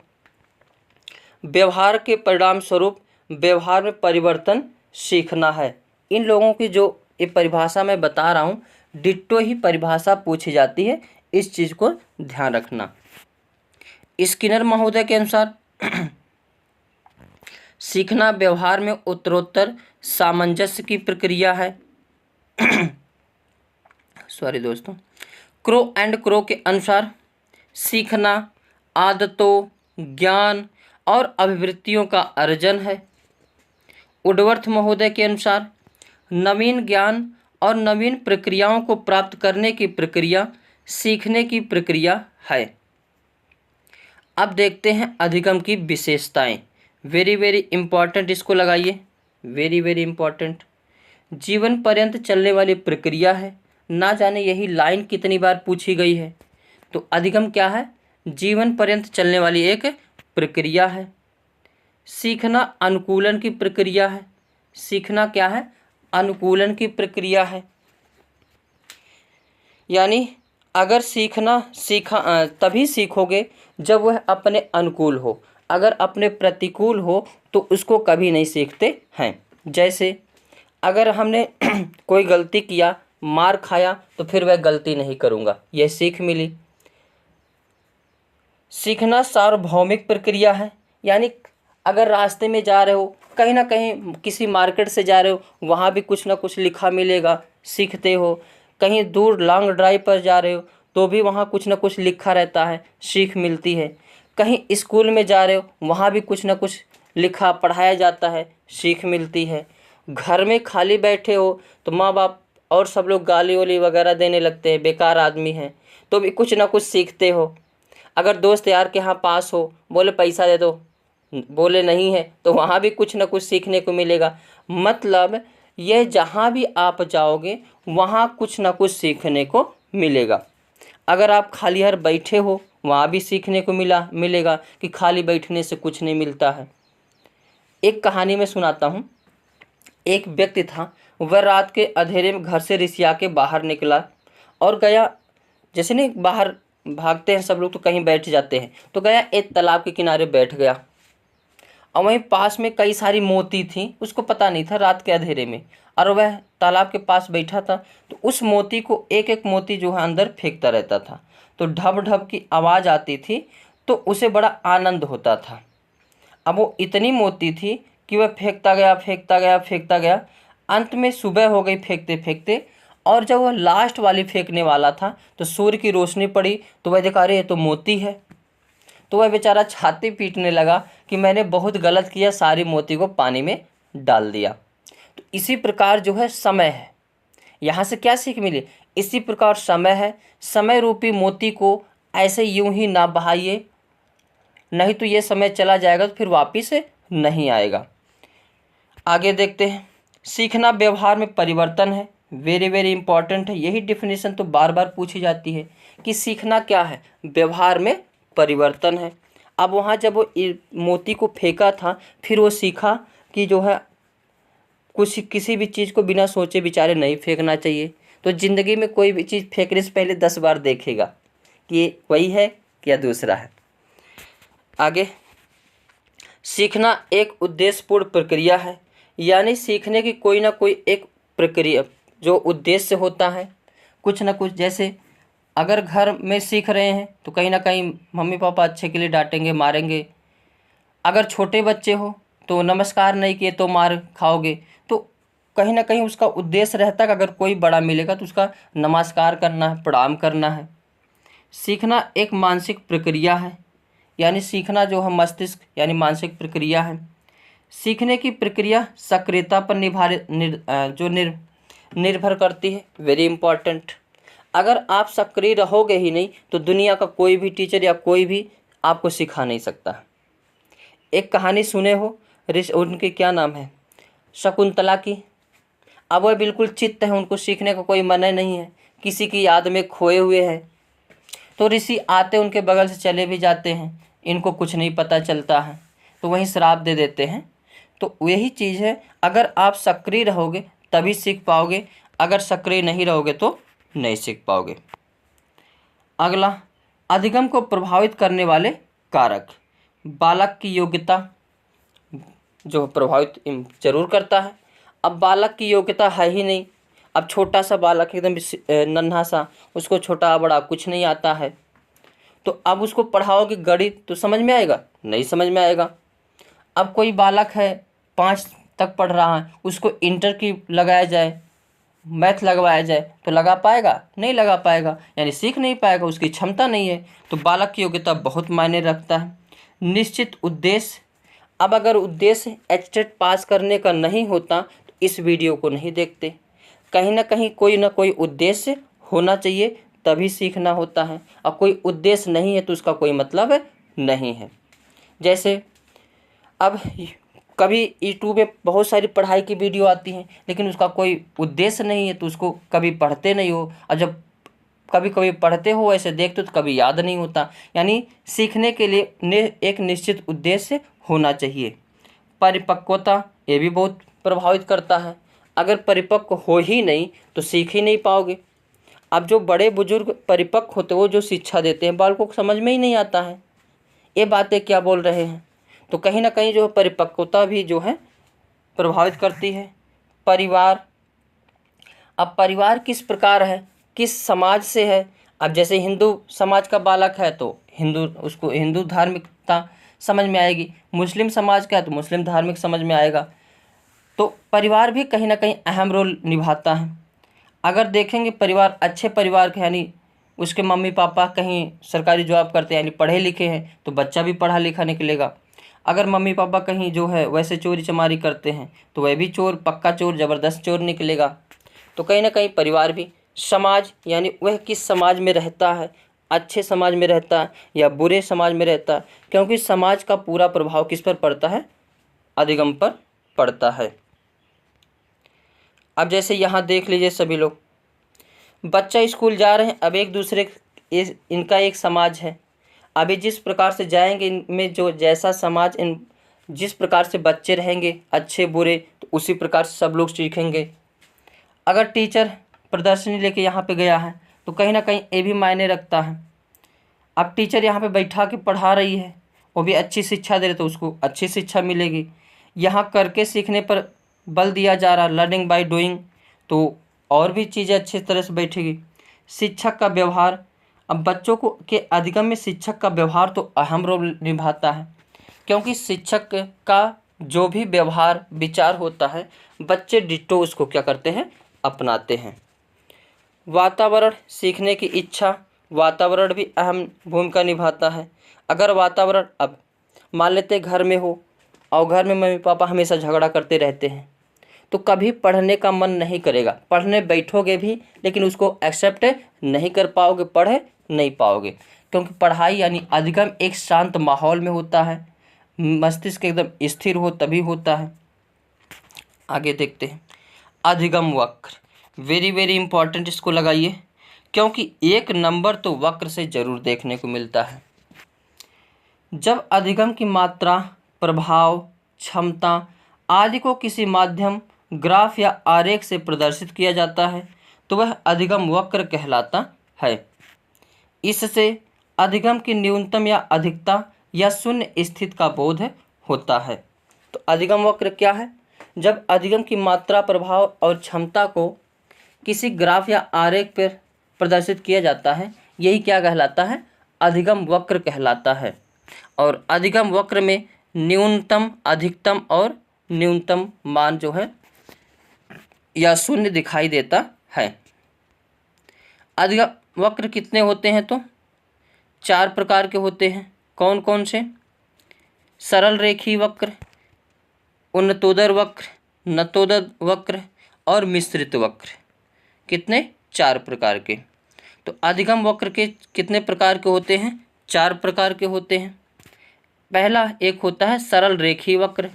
व्यवहार के परिणाम स्वरूप व्यवहार में परिवर्तन सीखना है। इन लोगों की जो ये परिभाषा मैं बता रहा हूँ, डिट्टो ही परिभाषा पूछी जाती है, इस चीज़ को ध्यान रखना। स्किनर महोदय के अनुसार सीखना व्यवहार में उत्तरोत्तर सामंजस्य की प्रक्रिया है। सॉरी दोस्तों। क्रो एंड क्रो के अनुसार सीखना आदतों, ज्ञान और अभिवृत्तियों का अर्जन है। वुडवर्थ महोदय के अनुसार नवीन ज्ञान और नवीन प्रक्रियाओं को प्राप्त करने की प्रक्रिया सीखने की प्रक्रिया है। अब देखते हैं अधिगम की विशेषताएं। वेरी वेरी इंपॉर्टेंट, इसको लगाइए, वेरी वेरी इंपॉर्टेंट। जीवन पर्यंत चलने वाली प्रक्रिया है। ना जाने यही लाइन कितनी बार पूछी गई है। तो अधिगम क्या है? जीवन पर्यंत चलने वाली एक प्रक्रिया है। सीखना अनुकूलन की प्रक्रिया है। सीखना क्या है? अनुकूलन की प्रक्रिया है। यानी अगर सीखा तभी सीखोगे जब वह अपने अनुकूल हो। अगर अपने प्रतिकूल हो तो उसको कभी नहीं सीखते हैं। जैसे अगर हमने कोई गलती किया, मार खाया, तो फिर वह गलती नहीं करूँगा, यह सीख मिली। सीखना सार्वभौमिक प्रक्रिया है। यानी अगर रास्ते में जा रहे हो, कहीं ना कहीं किसी मार्केट से जा रहे हो, वहाँ भी कुछ ना कुछ लिखा मिलेगा, सीखते हो। कहीं दूर लॉन्ग ड्राइव पर जा रहे हो तो भी वहाँ कुछ ना कुछ लिखा रहता है, सीख मिलती है। कहीं स्कूल में जा रहे हो, वहाँ भी कुछ ना कुछ लिखा पढ़ाया जाता है, सीख मिलती है। घर में खाली बैठे हो तो माँ बाप और सब लोग गाली वाली वगैरह देने लगते हैं, बेकार आदमी हैं, तो भी कुछ ना कुछ सीखते हो। अगर दोस्त यार के यहाँ पास हो, बोले पैसा दे दो, बोले नहीं है, तो वहाँ भी कुछ ना कुछ सीखने को मिलेगा। मतलब यह जहाँ भी आप जाओगे वहाँ कुछ ना कुछ सीखने को मिलेगा। अगर आप खाली हर बैठे हो, वहाँ भी सीखने को मिलेगा कि खाली बैठने से कुछ नहीं मिलता है। एक कहानी में सुनाता हूँ। एक व्यक्ति था, वह रात के अंधेरे में घर से रिसिया के बाहर निकला और गया। जैसे नहीं बाहर भागते हैं सब लोग तो कहीं बैठ जाते हैं, तो गया एक तालाब के किनारे बैठ गया। और वहीं पास में कई सारी मोती थी, उसको पता नहीं था रात के अंधेरे में, और वह तालाब के पास बैठा था। तो उस मोती को एक एक मोती जो है अंदर फेंकता रहता था, तो ढब ढब की आवाज़ आती थी, तो उसे बड़ा आनंद होता था। अब वो इतनी मोती थी कि वह फेंकता गया फेंकता गया फेंकता गया। अंत में सुबह हो गई फेंकते फेंकते, और जब वह लास्ट वाली फेंकने वाला था तो सूर्य की रोशनी पड़ी, तो वह देखा, अरे ये तो मोती है। तो वह बेचारा छाती पीटने लगा कि मैंने बहुत गलत किया, सारी मोती को पानी में डाल दिया। तो इसी प्रकार जो है समय है। यहाँ से क्या सीख मिली? इसी प्रकार समय है, समय रूपी मोती को ऐसे यूं ही ना बहाइए, नहीं तो ये समय चला जाएगा तो फिर वापिस नहीं आएगा। आगे देखते हैं। सीखना व्यवहार में परिवर्तन है। वेरी वेरी इंपॉर्टेंट है। यही डिफिनीशन तो बार बार पूछी जाती है कि सीखना क्या है? व्यवहार में परिवर्तन है। अब वहाँ जब वो मोती को फेंका था, फिर वो सीखा कि जो है कुछ किसी भी चीज़ को बिना सोचे विचारे नहीं फेंकना चाहिए। तो ज़िंदगी में कोई भी चीज़ फेंकने से पहले 10 बार देखेगा कि ये वही है या दूसरा है। आगे, सीखना एक उद्देश्यपूर्ण प्रक्रिया है। यानी सीखने की कोई ना कोई एक प्रक्रिया जो उद्देश्य होता है, कुछ ना कुछ। जैसे अगर घर में सीख रहे हैं तो कहीं ना कहीं मम्मी पापा अच्छे के लिए डांटेंगे, मारेंगे। अगर छोटे बच्चे हो तो नमस्कार नहीं किए तो मार खाओगे। तो कहीं ना कहीं उसका उद्देश्य रहता है कि अगर कोई बड़ा मिलेगा तो उसका नमस्कार करना है, प्रणाम करना है। सीखना एक मानसिक प्रक्रिया है, यानी सीखना जो है मस्तिष्क यानी मानसिक प्रक्रिया है। सीखने की प्रक्रिया सक्रियता पर निर्भर करती है। Very important. अगर आप सक्रिय रहोगे ही नहीं तो दुनिया का कोई भी टीचर या कोई भी आपको सिखा नहीं सकता। एक कहानी सुने हो, उनके क्या नाम है, शकुंतला की। अब वह बिल्कुल चित्त है, उनको सीखने का कोई मन नहीं है, किसी की याद में खोए हुए हैं। तो ऋषि आते उनके बगल से चले भी जाते हैं, इनको कुछ नहीं पता चलता है, तो वहीं श्राप दे देते हैं। तो यही चीज़ है, अगर आप सक्रिय रहोगे तभी सीख पाओगे, अगर सक्रिय नहीं रहोगे तो नहीं सीख पाओगे। अगला, अधिगम को प्रभावित करने वाले कारक। बालक की योग्यता जो प्रभावित जरूर करता है। अब बालक की योग्यता है ही नहीं, अब छोटा सा बालक एकदम नन्हा सा, उसको छोटा बड़ा कुछ नहीं आता है, तो अब उसको पढ़ाओगे गणित तो समझ में आएगा? नहीं समझ में आएगा। अब कोई बालक है 5 तक पढ़ रहा है, उसको इंटर की लगाया जाए, मैथ लगवाया जाए तो लगा पाएगा? नहीं लगा पाएगा, यानी सीख नहीं पाएगा, उसकी क्षमता नहीं है। तो बालक की योग्यता बहुत मायने रखता है। निश्चित उद्देश्य। अब अगर उद्देश्य एचटेट पास करने का नहीं होता तो इस वीडियो को नहीं देखते। कहीं ना कोई उद्देश्य होना चाहिए, तभी सीखना होता है, और कोई उद्देश्य नहीं है तो उसका कोई मतलब नहीं है। जैसे अब कभी यूट्यूब पे बहुत सारी पढ़ाई की वीडियो आती हैं, लेकिन उसका कोई उद्देश्य नहीं है तो उसको कभी पढ़ते नहीं हो, और जब कभी कभी पढ़ते हो ऐसे देखते तो कभी याद नहीं होता। यानी सीखने के लिए एक निश्चित उद्देश्य होना चाहिए। परिपक्वता, ये भी बहुत प्रभावित करता है। अगर परिपक्व हो ही नहीं तो सीख ही नहीं पाओगे। अब जो बड़े बुजुर्ग परिपक्व होते वो जो शिक्षा देते हैं बालकों को समझ में ही नहीं आता है ये बातें क्या बोल रहे हैं। तो कहीं ना कहीं जो परिपक्वता भी जो है प्रभावित करती है। परिवार। अब परिवार किस प्रकार है, किस समाज से है। अब जैसे हिंदू समाज का बालक है तो उसको हिंदू धार्मिकता समझ में आएगी, मुस्लिम समाज का है तो मुस्लिम धार्मिक समझ में आएगा। तो परिवार भी कहीं ना कहीं अहम रोल निभाता है। अगर देखेंगे परिवार अच्छे परिवार के, यानी उसके मम्मी पापा कहीं सरकारी जॉब करते हैं यानी पढ़े लिखे हैं तो बच्चा भी पढ़ा लिखा निकलेगा। अगर मम्मी पापा कहीं जो है वैसे चोरी चमारी करते हैं तो वह भी चोर, पक्का चोर, ज़बरदस्त चोर निकलेगा। तो कहीं ना कहीं परिवार भी। समाज यानी वह किस समाज में रहता है, अच्छे समाज में रहता है या बुरे समाज में रहता है, क्योंकि समाज का पूरा प्रभाव किस पर पड़ता है, अधिगम पर पड़ता है। अब जैसे यहाँ देख लीजिए सभी लोग, बच्चा स्कूल जा रहे हैं, अब एक दूसरे इनका एक समाज है। अभी जिस प्रकार से जाएंगे इनमें जो जैसा समाज इन जिस प्रकार से बच्चे रहेंगे अच्छे बुरे, तो उसी प्रकार से सब लोग सीखेंगे। अगर टीचर प्रदर्शनी लेके यहाँ पे गया है तो कहीं ना कहीं ये भी मायने रखता है। अब टीचर यहाँ पे बैठा के पढ़ा रही है, वो भी अच्छी शिक्षा दे रहे तो उसको अच्छी शिक्षा मिलेगी। यहाँ करके सीखने पर बल दिया जा रहा, लर्निंग बाय डूइंग, तो और भी चीज़ें अच्छी तरह से बैठेगी। शिक्षक का व्यवहार। अब बच्चों को के अधिगम में शिक्षक का व्यवहार तो अहम रोल निभाता है, क्योंकि शिक्षक का जो भी व्यवहार विचार होता है बच्चे डिट्टो उसको क्या करते हैं, अपनाते हैं। वातावरण। सीखने की इच्छा। वातावरण भी अहम भूमिका निभाता है। अगर वातावरण, अब मान लेते घर में हो और घर में मम्मी पापा हमेशा झगड़ा करते रहते हैं तो कभी पढ़ने का मन नहीं करेगा, पढ़ने बैठोगे भी लेकिन उसको एक्सेप्ट नहीं कर पाओगे, पढ़ नहीं पाओगे, क्योंकि पढ़ाई यानी अधिगम एक शांत माहौल में होता है, मस्तिष्क एकदम स्थिर हो तभी होता है। आगे देखते हैं अधिगम वक्र। वेरी वेरी इंपॉर्टेंट, इसको लगाइए क्योंकि 1 नंबर तो वक्र से जरूर देखने को मिलता है। जब अधिगम की मात्रा, प्रभाव, क्षमता आदि को किसी माध्यम, ग्राफ या आरेख से प्रदर्शित किया जाता है तो वह अधिगम वक्र कहलाता है। इससे अधिगम की न्यूनतम या अधिकता या शून्य स्थिति का बोध होता है। तो अधिगम वक्र क्या है? जब अधिगम की मात्रा, प्रभाव और क्षमता को किसी ग्राफ या आरेख पर प्रदर्शित किया जाता है, यही क्या कहलाता है, अधिगम वक्र कहलाता है। और अधिगम वक्र में न्यूनतम, अधिकतम और न्यूनतम मान जो है या शून्य दिखाई देता है। अधिगम वक्र कितने होते हैं? तो 4 प्रकार के होते हैं। कौन कौन से? सरल रेखीय वक्र, उन्नतोदर वक्र, नतोदर वक्र और मिश्रित वक्र। कितने? 4 प्रकार के। तो अधिगम वक्र के कितने प्रकार के होते हैं? 4 प्रकार के होते हैं। पहला एक होता है सरल रेखीय वक्र।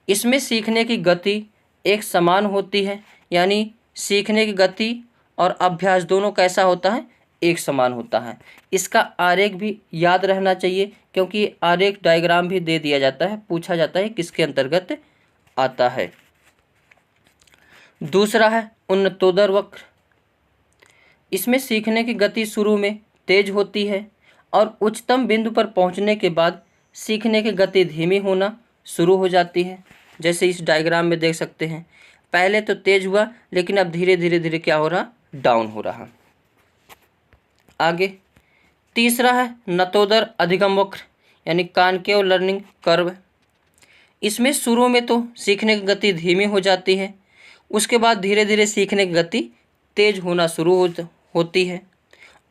इसमें सीखने की गति एक समान होती है, यानी सीखने की गति और अभ्यास दोनों कैसा होता है? एक समान होता है। इसका आरेख भी याद रहना चाहिए, क्योंकि आरेख डायग्राम भी दे दिया जाता है, पूछा जाता है किसके अंतर्गत आता है। दूसरा है उन्नतोदर वक्र। इसमें सीखने की गति शुरू में तेज होती है और उच्चतम बिंदु पर पहुंचने के बाद सीखने की गति धीमी होना शुरू हो जाती है। जैसे इस डायग्राम में देख सकते हैं, पहले तो तेज हुआ, लेकिन अब धीरे धीरे धीरे क्या हो रहा? डाउन हो रहा। आगे तीसरा है नतोदर अधिगम वक्र, यानी कॉनकेव लर्निंग कर्व। इसमें शुरू में तो सीखने की गति धीमी हो जाती है, उसके बाद धीरे धीरे सीखने की गति तेज होना शुरू होती है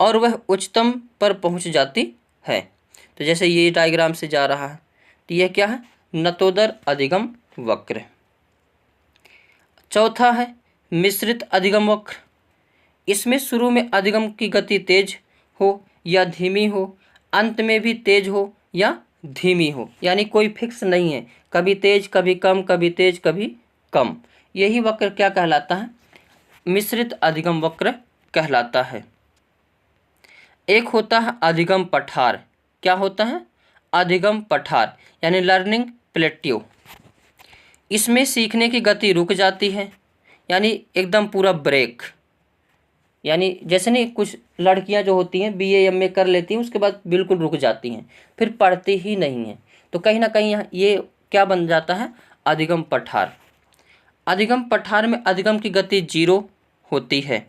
और वह उच्चतम पर पहुंच जाती है। तो जैसे ये डायग्राम से जा रहा है, तो यह क्या है? नतोदर अधिगम वक्र। चौथा है मिश्रित अधिगम वक्र। इसमें शुरू में अधिगम की गति तेज हो या धीमी हो, अंत में भी तेज हो या धीमी हो, यानी कोई फिक्स नहीं है, कभी तेज कभी कम, कभी तेज कभी कम। यही वक्र क्या कहलाता है? मिश्रित अधिगम वक्र कहलाता है। एक होता है अधिगम पठार। क्या होता है? अधिगम पठार, यानी लर्निंग प्लेट्यू। इसमें सीखने की गति रुक जाती है, यानी एकदम पूरा ब्रेक। यानी जैसे नहीं, कुछ लड़कियां जो होती हैं BA MA कर लेती हैं, उसके बाद बिल्कुल रुक जाती हैं, फिर पढ़ती ही नहीं हैं। तो कहीं ना कहीं ये क्या बन जाता है? अधिगम पठार। अधिगम पठार में अधिगम की गति 0 होती है।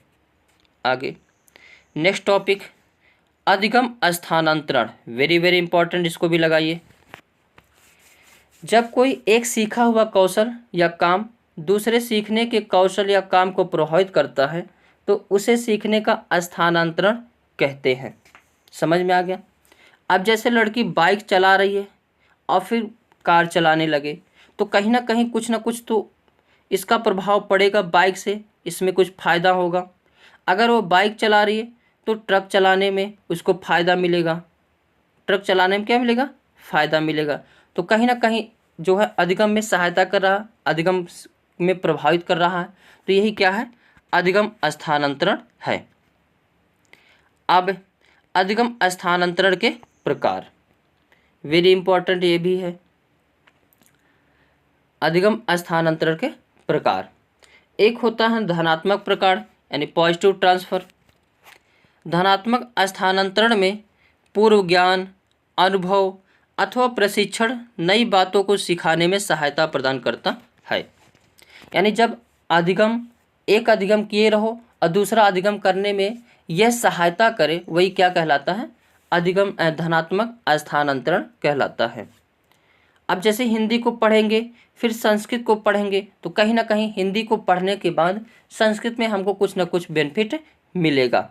आगे नेक्स्ट टॉपिक अधिगम स्थानांतरण। वेरी वेरी इंपॉर्टेंट, इसको भी लगाइए। जब कोई एक सीखा हुआ कौशल या काम दूसरे सीखने के कौशल या काम को प्रभावित करता है, तो उसे सीखने का स्थानांतरण कहते हैं। समझ में आ गया? अब जैसे लड़की बाइक चला रही है और फिर कार चलाने लगे, तो कहीं ना कहीं कुछ ना कुछ तो इसका प्रभाव पड़ेगा बाइक से, इसमें कुछ फ़ायदा होगा। अगर वो बाइक चला रही है तो ट्रक चलाने में उसको फ़ायदा मिलेगा। ट्रक चलाने में क्या मिलेगा? फ़ायदा मिलेगा। तो कहीं ना कहीं जो है अधिगम में सहायता कर रहा, अधिगम में प्रभावित कर रहा है। तो यही क्या है? अधिगम स्थानांतरण है। अब अधिगम स्थानांतरण के प्रकार, वेरी इंपॉर्टेंट ये भी है। अधिगम स्थानांतरण के प्रकार, एक होता है धनात्मक प्रकार, यानी पॉजिटिव ट्रांसफ़र। धनात्मक स्थानांतरण में पूर्व ज्ञान, अनुभव अथवा प्रशिक्षण नई बातों को सिखाने में सहायता प्रदान करता है। यानी जब एक अधिगम किए रहो और दूसरा अधिगम करने में यह सहायता करे, वही क्या कहलाता है? अधिगम धनात्मक स्थानांतरण कहलाता है। अब जैसे हिंदी को पढ़ेंगे फिर संस्कृत को पढ़ेंगे, तो कहीं ना कहीं हिंदी को पढ़ने के बाद संस्कृत में हमको कुछ ना कुछ बेनिफिट मिलेगा।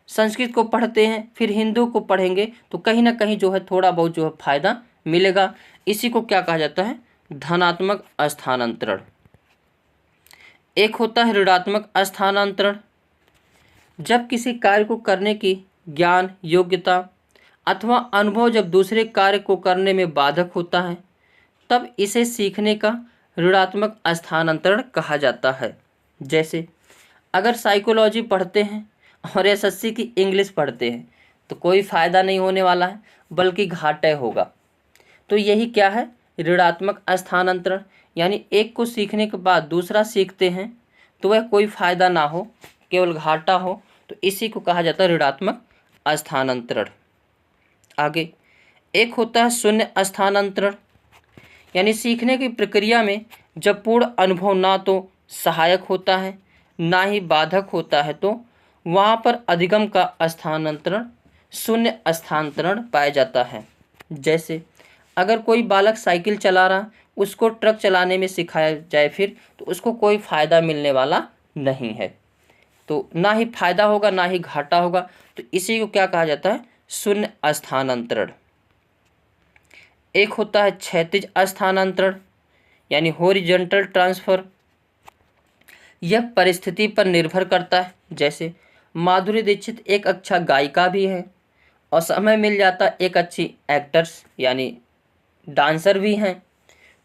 संस्कृत को पढ़ते हैं फिर हिंदी को पढ़ेंगे, तो कहीं ना कहीं जो है थोड़ा बहुत जो है फ़ायदा मिलेगा। इसी को क्या कहा जाता है? धनात्मक स्थानांतरण। एक होता है ऋणात्मक स्थानांतरण। जब किसी कार्य को करने की ज्ञान, योग्यता अथवा अनुभव जब दूसरे कार्य को करने में बाधक होता है, तब इसे सीखने का ऋणात्मक स्थानांतरण कहा जाता है। जैसे अगर साइकोलॉजी पढ़ते हैं और SSC की इंग्लिश पढ़ते हैं, तो कोई फ़ायदा नहीं होने वाला है, बल्कि घाटा होगा। तो यही क्या है? ऋणात्मक स्थानांतरण। यानी एक को सीखने के बाद दूसरा सीखते हैं तो वह कोई फ़ायदा ना हो, केवल घाटा हो, तो इसी को कहा जाता है ऋणात्मक स्थानांतरण। आगे एक होता है शून्य स्थानांतरण। यानी सीखने की प्रक्रिया में जब पूर्ण अनुभव ना तो सहायक होता है ना ही बाधक होता है, तो वहाँ पर अधिगम का स्थानांतरण, शून्य स्थानांतरण पाया जाता है। जैसे अगर कोई बालक साइकिल चला रहा उसको ट्रक चलाने में सिखाया जाए फिर, तो उसको कोई फ़ायदा मिलने वाला नहीं है। तो ना ही फायदा होगा ना ही घाटा होगा। तो इसी को क्या कहा जाता है? शून्य स्थानांतरण। एक होता है क्षैतिज स्थानांतरण यानी हॉरिजॉन्टल ट्रांसफर। यह परिस्थिति पर निर्भर करता है। जैसे माधुरी दीक्षित एक अच्छा गायिका भी है और समय मिल जाता एक अच्छी एक्टर्स यानी डांसर भी हैं।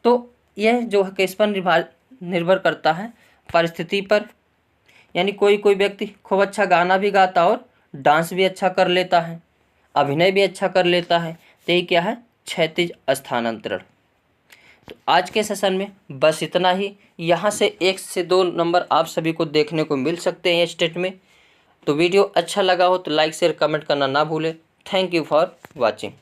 तो यह जो है किस पर निर्भर करता है? परिस्थिति पर। यानी कोई कोई व्यक्ति खूब अच्छा गाना भी गाता और डांस भी अच्छा कर लेता है, अभिनय भी अच्छा कर लेता है। तो ये क्या है? क्षैतिज स्थानांतरण। तो आज के सेशन में बस इतना ही। यहाँ से 1 से 2 नंबर आप सभी को देखने को मिल सकते हैं स्टेट में। तो वीडियो अच्छा लगा हो तो लाइक शेयर कमेंट करना ना भूलें। Thank you for watching.